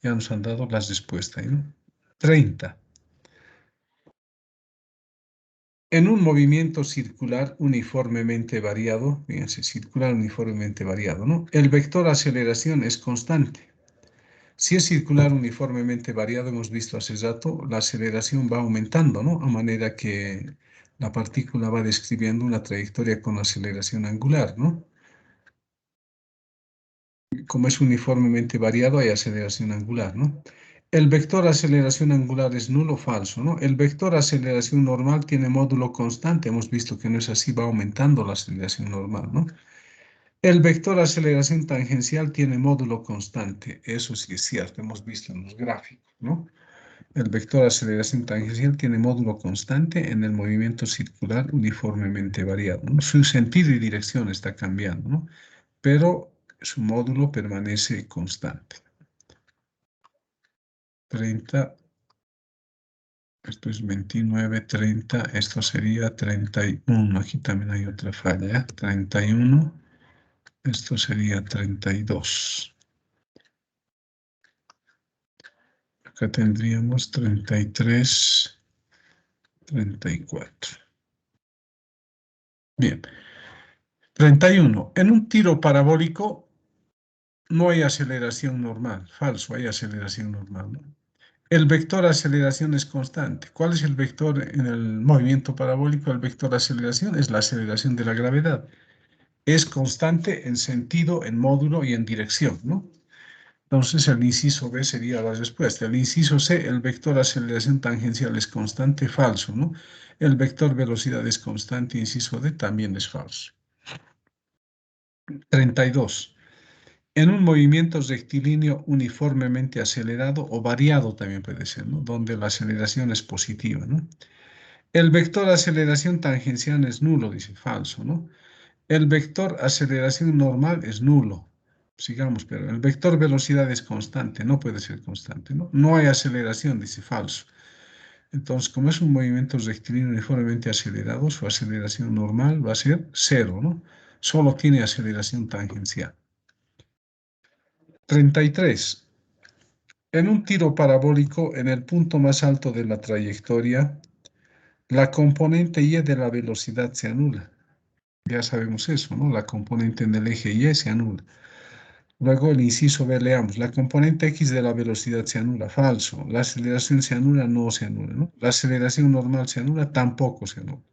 Ya nos han dado las respuestas, ¿no? 30. En un movimiento circular uniformemente variado, fíjense, circular uniformemente variado, ¿no? El vector aceleración es constante. Si es circular uniformemente variado, hemos visto hace rato, la aceleración va aumentando, ¿no? A manera que la partícula va describiendo una trayectoria con aceleración angular, ¿no? Como es uniformemente variado, hay aceleración angular, ¿no? El vector aceleración angular es nulo o falso, ¿no? El vector aceleración normal tiene módulo constante. Hemos visto que no es así, va aumentando la aceleración normal, ¿no? El vector aceleración tangencial tiene módulo constante. Eso sí es cierto, hemos visto en los gráficos, ¿no? El vector aceleración tangencial tiene módulo constante en el movimiento circular uniformemente variado, ¿no? Su sentido y dirección está cambiando, ¿no? Pero su módulo permanece constante. 30, esto es 29, 30, esto sería 31. Aquí también hay otra falla, ¿eh? 31, esto sería 32. Acá tendríamos 33, 34. Bien. 31. En un tiro parabólico no hay aceleración normal. Falso, hay aceleración normal, ¿no? El vector aceleración es constante. ¿Cuál es el vector en el movimiento parabólico? El vector aceleración es la aceleración de la gravedad. Es constante en sentido, en módulo y en dirección, ¿no? Entonces el inciso B sería la respuesta. El inciso C, el vector aceleración tangencial es constante, falso, ¿no? El vector velocidad es constante, inciso D también es falso. 32. En un movimiento rectilíneo uniformemente acelerado o variado también puede ser, ¿no? Donde la aceleración es positiva, ¿no? El vector aceleración tangencial es nulo, dice falso, ¿no? El vector aceleración normal es nulo. Sigamos, pero el vector velocidad es constante, no puede ser constante, ¿no? No hay aceleración, dice falso. Entonces, como es un movimiento rectilíneo uniformemente acelerado, su aceleración normal va a ser cero, ¿no? Solo tiene aceleración tangencial. 33. En un tiro parabólico, en el punto más alto de la trayectoria, la componente y de la velocidad se anula. Ya sabemos eso, ¿no? La componente en el eje y se anula. Luego el inciso B, leamos. La componente X de la velocidad se anula. Falso. La aceleración se anula, no se anula, ¿no? La aceleración normal se anula, tampoco se anula.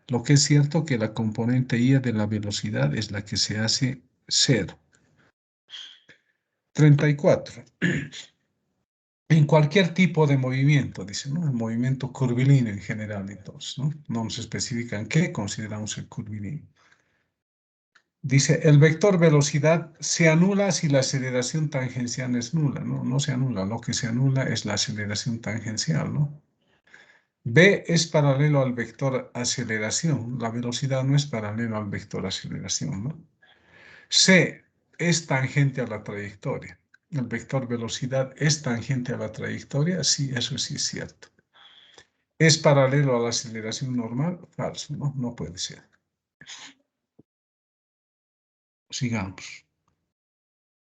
Lo que es cierto que la componente Y de la velocidad es la que se hace cero. 34. En cualquier tipo de movimiento, dice, ¿no? El movimiento curvilíneo en general, entonces, ¿no? No nos especifican qué consideramos el curvilíneo. Dice, el vector velocidad se anula si la aceleración tangencial es nula, ¿no? No se anula, lo que se anula es la aceleración tangencial, ¿no? B es paralelo al vector aceleración, la velocidad no es paralelo al vector aceleración, ¿no? C es tangente a la trayectoria. El vector velocidad es tangente a la trayectoria, sí, eso sí es cierto. ¿Es paralelo a la aceleración normal? Falso, ¿no? No puede ser. Sigamos.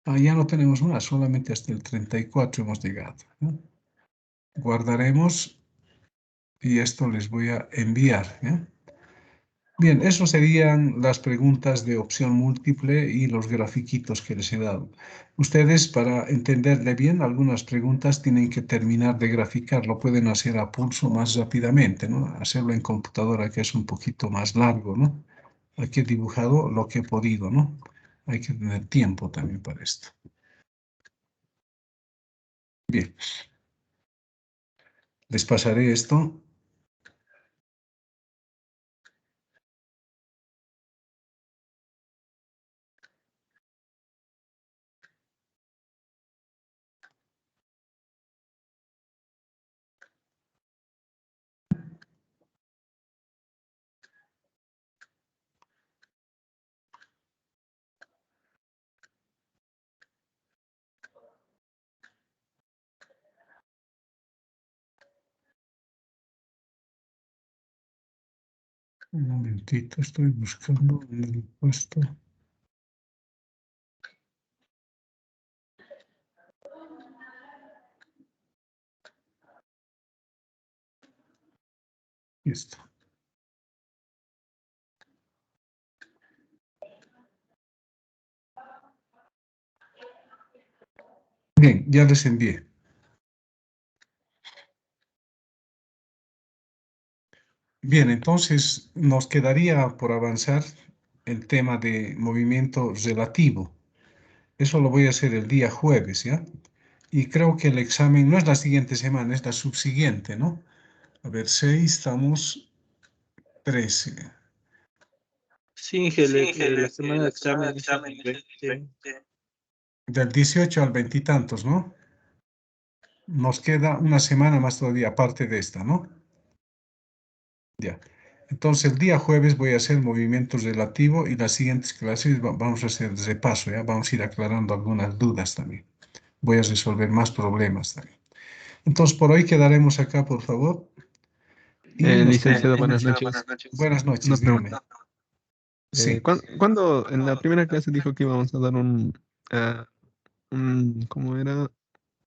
Ya no tenemos más, solamente hasta el 34 hemos llegado, ¿no? Guardaremos y esto les voy a enviar, ¿eh? Bien, eso serían las preguntas de opción múltiple y los grafiquitos que les he dado. Ustedes, para entenderle bien, algunas preguntas tienen que terminar de graficar. Lo pueden hacer a pulso más rápidamente, ¿no? Hacerlo en computadora, que es un poquito más largo, ¿no? Aquí he dibujado lo que he podido, ¿no? Hay que tener tiempo también para esto. Bien, les pasaré esto. Un momentito, estoy buscando en el puesto. Listo. Bien, ya les envié. Bien, entonces nos quedaría por avanzar el tema de movimiento relativo. Eso lo voy a hacer el día jueves, ¿ya? Y creo que el examen no es la siguiente semana, es la subsiguiente, ¿no? A ver, 6, estamos 13. Sí, Inge, la semana de examen es el 20. Del 18 al 20 y tantos, ¿no? Nos queda una semana más todavía, aparte de esta, ¿no? Ya. Entonces, el día jueves voy a hacer movimiento relativo y las siguientes clases vamos a hacer repaso, ¿ya? Vamos a ir aclarando algunas dudas también. Voy a resolver más problemas también. Entonces, por hoy quedaremos acá, por favor. Y Licenciado, buenas noches. Buenas Una noches, dígame. pregunta. Sí, ¿Cuándo en la primera clase dijo que íbamos a dar ¿cómo era?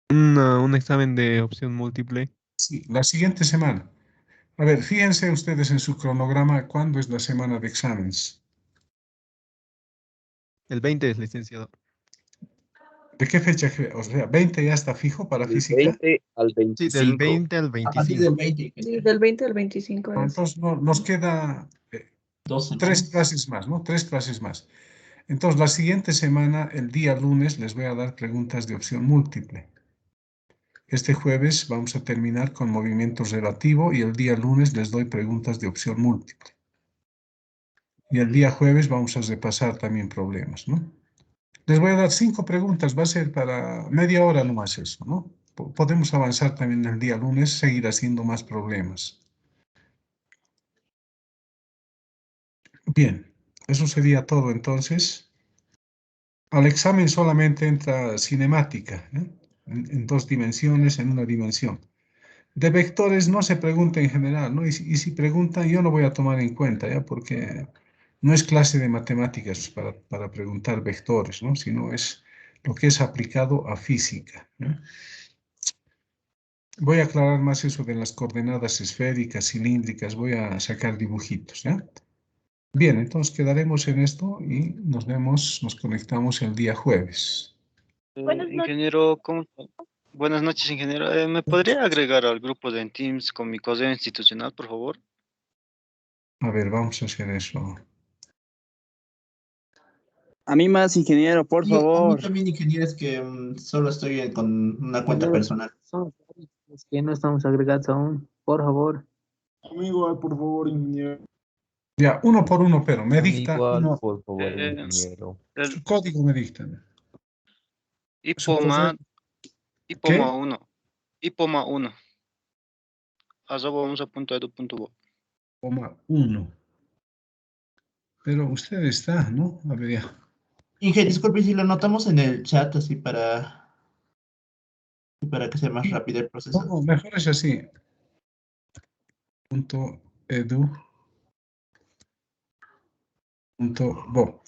Un examen de opción múltiple? sí, la siguiente semana. A ver, fíjense ustedes en su cronograma cuándo es la semana de exámenes. El 20 es, licenciado. ¿De qué fecha? O sea, 20 ya está fijo para Del física. 20 al Sí, del 25. 20 al A partir del 25. 20, Sí, del 20 al 25 es. Entonces, nos queda 2 3 semanas. clases más, ¿no? 3 clases más. Entonces, la siguiente semana, el día lunes, les voy a dar preguntas de opción múltiple. Este jueves vamos a terminar con movimiento relativo y el día lunes les doy preguntas de opción múltiple. Y el día jueves vamos a repasar también problemas, ¿no? Les voy a dar 5 preguntas, va a ser para media hora nomás eso, ¿no? Podemos avanzar también el día lunes, seguir haciendo más problemas. Bien, eso sería todo entonces. Al examen solamente entra cinemática, ¿eh? En 2 dimensiones, en una dimensión. De vectores no se pregunta en general, ¿no? Y si preguntan, yo no voy a tomar en cuenta, ¿ya? Porque no es clase de matemáticas para preguntar vectores, ¿no? Sino es lo que es aplicado a física, ¿no? Voy a aclarar más eso de las coordenadas esféricas, cilíndricas, voy a sacar dibujitos, ¿ya? Bien, entonces quedaremos en esto y nos vemos, nos conectamos el día jueves. Buenas noches. Ingeniero, Buenas noches, ingeniero. ¿Me podría agregar al grupo de Teams con mi correo institucional, por favor? A ver, vamos a hacer eso. A mí más, ingeniero, por Y a mí favor. también, ingeniero, es que solo estoy con una cuenta personal. Son los que no estamos agregados aún, por favor. Amigo, por favor, ingeniero. Ya, uno por uno, pero me dicta Igual, uno, por favor, Eh, ingeniero. su el código me dicta. Su correo, IPOMA, IPOMA ¿qué? 1, IPOMA 1, @onza.edu.bo. Coma 1. Pero usted está, ¿no? A ver, ya. Inge, disculpe si lo anotamos en el chat así para que sea más rápido el proceso. No, mejor es así. .edu.bo.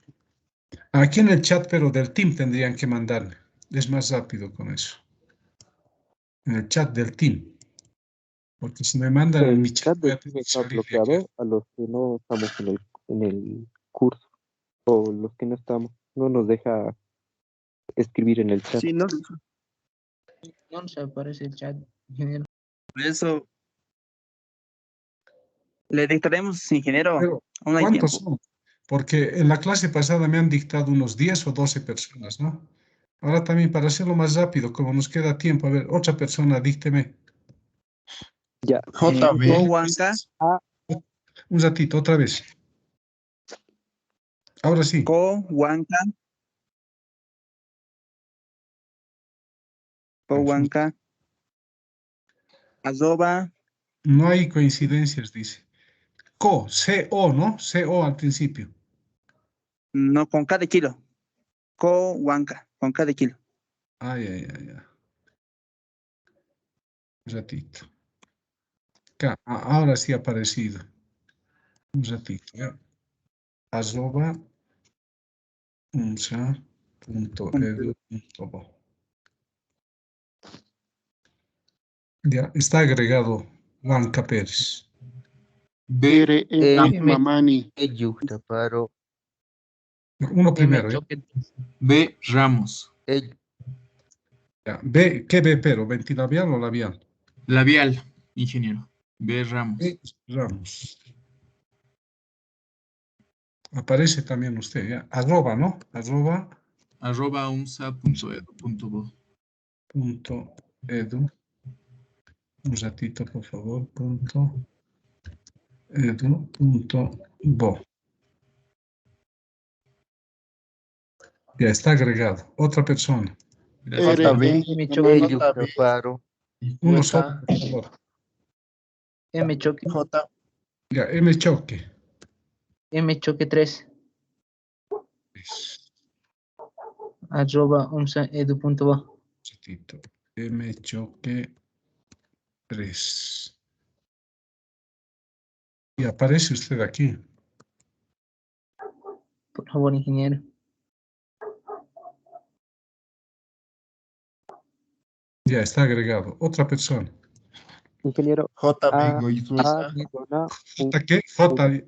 Aquí en el chat, pero del team tendrían que mandarme. Es más rápido con eso. En el chat del team. Porque si me mandan en mi El chat, chat voy de a tener Teams que está salir de aquí. bloqueado a los que no estamos en el curso o los que no estamos. No nos deja escribir en el chat. Sí, no, No se aparece el chat, ingeniero. por eso le dictaremos, ingeniero. Pero, Aún hay ¿cuántos tiempo. son? Porque en la clase pasada me han dictado unos 10 o 12 personas, ¿no? Ahora también para hacerlo más rápido, como nos queda tiempo, a ver, otra persona, dícteme. Ya, Otra vez. Huanca, Un ratito, otra vez. Ahora sí. Huanca, Huanca, Azoba, No hay coincidencias, dice. C-O, ¿no? C-O al principio. no, con cada kilo. Huanca, con cada kilo. Ay, ay, ay, ay. Un ratito. Ahora sí ha aparecido. Un ratito, ¿ya? Arroba unsa.edu.bo. Ya, está agregado Juanca Pérez. BRN Mamani. Yuctaparo. Uno primero, ¿ya? B. Ramos. Ya. B, ¿qué B, pero? ¿Ventilabial o labial? Labial, ingeniero. B. Ramos. B, Ramos. Aparece también usted, ¿ya? Arroba, ¿no? Arroba unsa.edu.bo. .edu. Un ratito, por favor. .edu.bo. Ya está agregado. Otra persona. Gracias. Yuctaparo. Uno solo, por favor. M choque. J. Ya, M Choque. M choque 3. @unsa.edu.bo. Ratito. M Choque 3. Y aparece usted aquí. Por favor, ingeniero. Ya está agregado. Otra persona. Ingeniero. JB Goizueta. ¿J qué? J.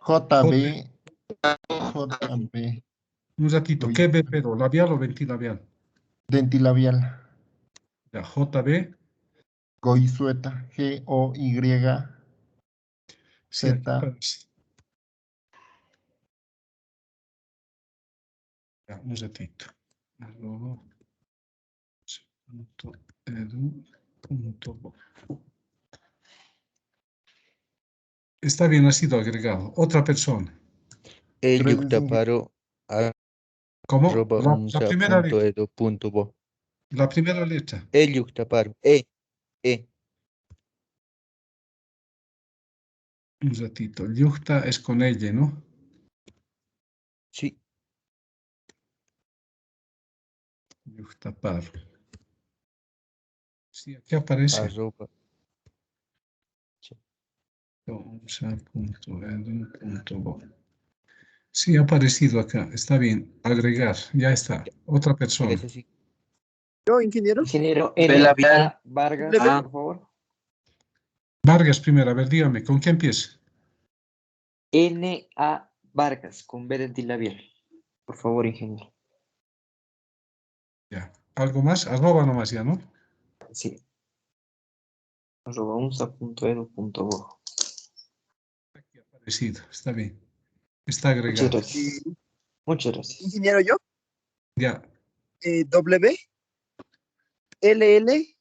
JB. JB. Un ratito. ¿Qué B, pero? ¿Labial o ventilabial? Dentilabial. Ya, JB. Goizueta. G-O-Y. Sí, aquí Z. aparece. Ya, un ratito. Arroba .edu.bo. Está bien, ha sido agregado. Otra persona. Yuctaparo. ¿Cómo? Arroba La primera letra. unsa.edu.bo. La primera letra. Yuctaparo. Un ratito. Yucta es con L, ¿no? Sí. Yuctaparo. Sí, aquí aparece. Arroba. unsa.edu.bo. Sí, ha aparecido acá. Está bien. Agregar. Ya está. Otra persona. Ese sí. Yo, ingeniero. Ingeniero N. Vargas, W. por favor. Vargas primero. A ver, dígame, ¿con qué empieza? N.A. Vargas, con B dentilabial. Por favor, ingeniero. Ya. ¿Algo más? Arroba nomás ya, ¿no? Sí. @unsa.edu.bo. Aquí ha aparecido. Está bien. Está agregado. Muchas gracias. Muchas gracias. Ingeniero yo. Ya. W. LL.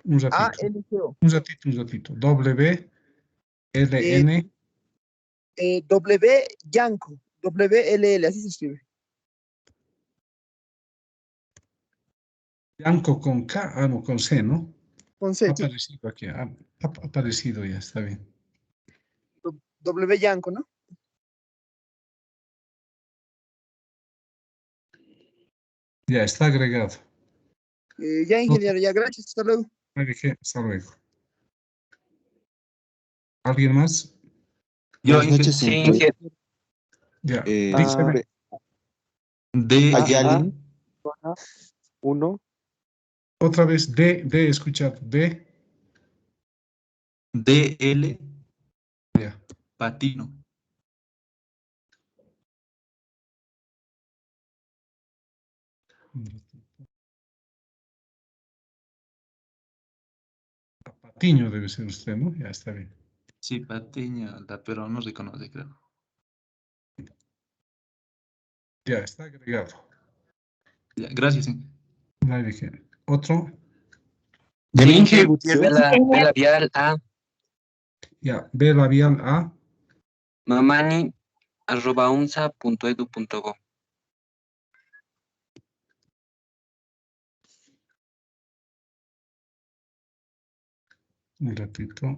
Un ratito. ANCO. Un ratito. W, L, N. W. Yanco. WLL, así se escribe. Blanco con K. Ah, no, con C, ¿no? Con C. Ha aparecido aquí. Ha aparecido ya. Está bien. W Yanco, ¿no? Ya está agregado. Ya, ingeniero, ya, gracias. Hasta luego. Hasta luego. ¿Alguien más? Yo, ingeniero. Ya. Dígame. D. Ayalin. 1. Otra vez D, escuchad. D. DL. Ya. Patino. Patiño debe ser usted, ¿no? Ya está bien. Sí, Patiño, pero no reconoce, creo. Ya está agregado. Ya, gracias. No hay de qué. Otro. Delinge Gutiérrez. B labial A. Ya. B labial A. Mamani, @unsa.edu.bo. Un ratito.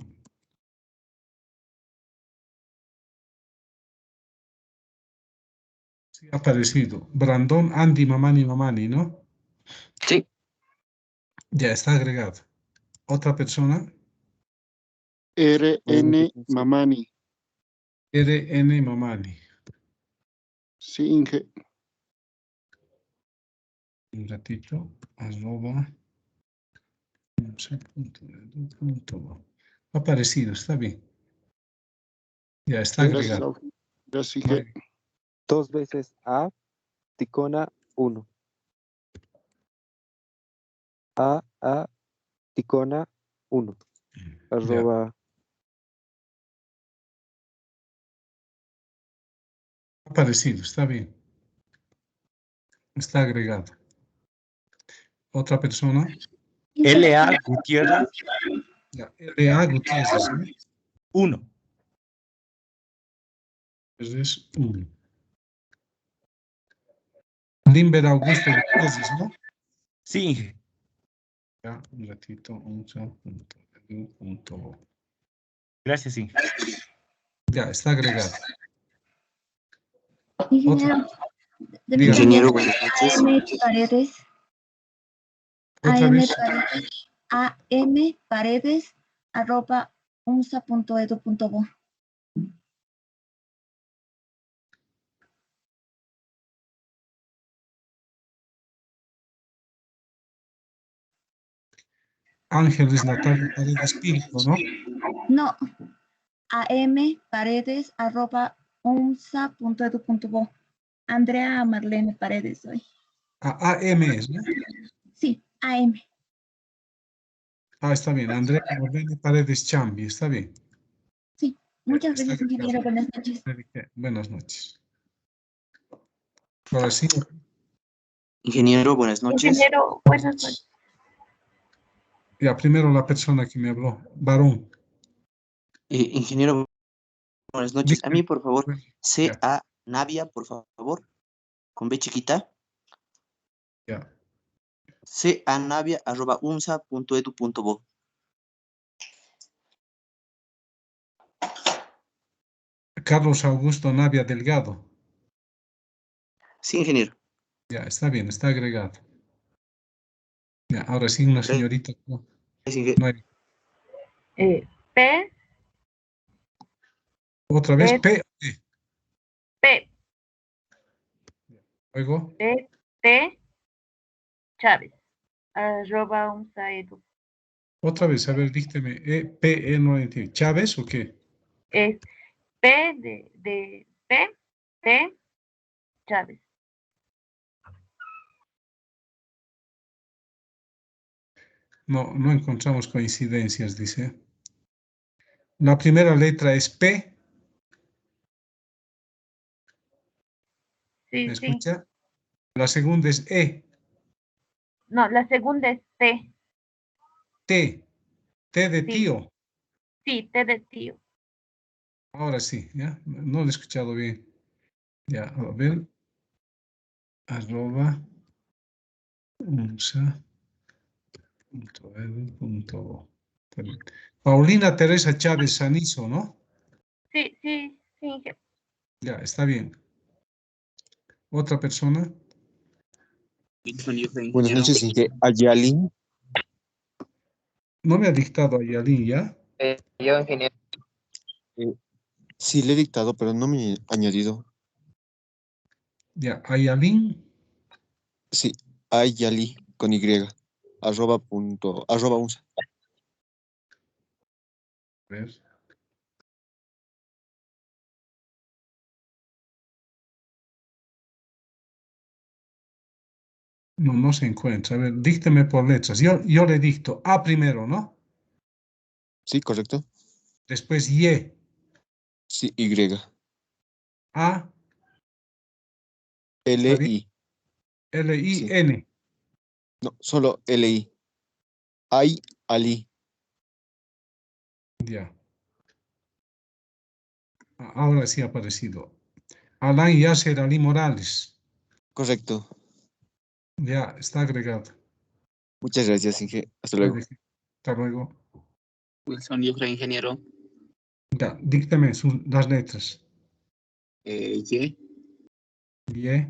Sí, ha aparecido. Brandon, Andy, Mamani, ¿no? Sí. Ya está agregado. Otra persona. RN Mamani. RN Mamani. Sí, Inge. Un ratito. Arroba. Ha aparecido, está bien. Ya está Gracias, agregado. gracias, Muy Inge. bien. 2 veces A, Ticona 1. A, Ticona 1. Ya. Arroba. Ha aparecido, está bien. Está agregado. Otra persona. LA Gutiérrez Ya. LA Gutiérrez, ¿no? 1. Es 1. Limber Augusto Gutiérrez, ¿no? Sí, Inge. Ya, un ratito. Unsa.edu.bo. Gracias, Inge. Ya, está agregado. Ingeniero, de mi Dígame. compañero Ingeniero, buenas noches. AM Paredes, Otra AM vez. Paredes, AM Paredes, arroba unsa.edu.bo. Ángeles Natalia Paredes Pinto, ¿no? No, AM Paredes, arroba unsa.edu.bo. Andrea Marlene Paredes soy. AM es, ¿no? Sí, AM. Ah, está bien. Andrea Marlene Paredes Chambi, está bien. Sí, muchas Está gracias, ingeniero. Buenas noches. Buenas noches. Ahora sí. Ingeniero, buenas noches. Ingeniero, buenas noches. Ya, primero la persona que me habló, varón. Ingeniero, buenas noches. A mí, por favor, Ya, C.A. Navia, por favor, con B chiquita. ya. C.A. Navia, arroba unsa.edu.bo. Carlos Augusto Navia Delgado. Sí, ingeniero. Ya, está bien, está agregado. Ya, ahora sí, una Gracias, señorita. No, ingeniero. no hay. P, Otra vez, P. P, Luego, T, Chávez, arroba unsa.edu. otra vez, a ver, dícteme. P, no entiendo. ¿Chávez o qué? Es P de P, T, Chávez. No, no encontramos coincidencias, dice. La primera letra es P. Sí, ¿Me sí. escucha? La segunda es E. No, la segunda es T. T. T de Sí. tío. Sí, T de tío. Ahora sí, ¿ya? No lo he escuchado bien. Ya, a ver. Arroba. unsa.edu.bo. Paulina Teresa Chávez Sanizo, ¿no? Sí, sí, sí. Ya, está bien. ¿Otra persona? Buenas noches, Inge. Ayalin. No me ha dictado Ayalín, ¿ya? Yo, ingeniero. Sí, le he dictado, pero no me ha añadido. Ya, Ayalín. Sí, Ayali con Y. Arroba unsa. A ver. No, no se encuentra. A ver, dícteme por letras. Yo le dicto A primero, ¿no? Sí, correcto. Después Y. Sí, Y. A. ¿Está bien? L-I. Sí. L-I-N. No, solo L-I. Ay, Ali. Ya. Ahora sí ha aparecido. Alain Yasser Ali Morales. Correcto. Ya, está agregado. Muchas gracias, Inge. Hasta luego. Hasta luego. Wilson Yufra, ingeniero. Ya, díctame las letras. Y, Y.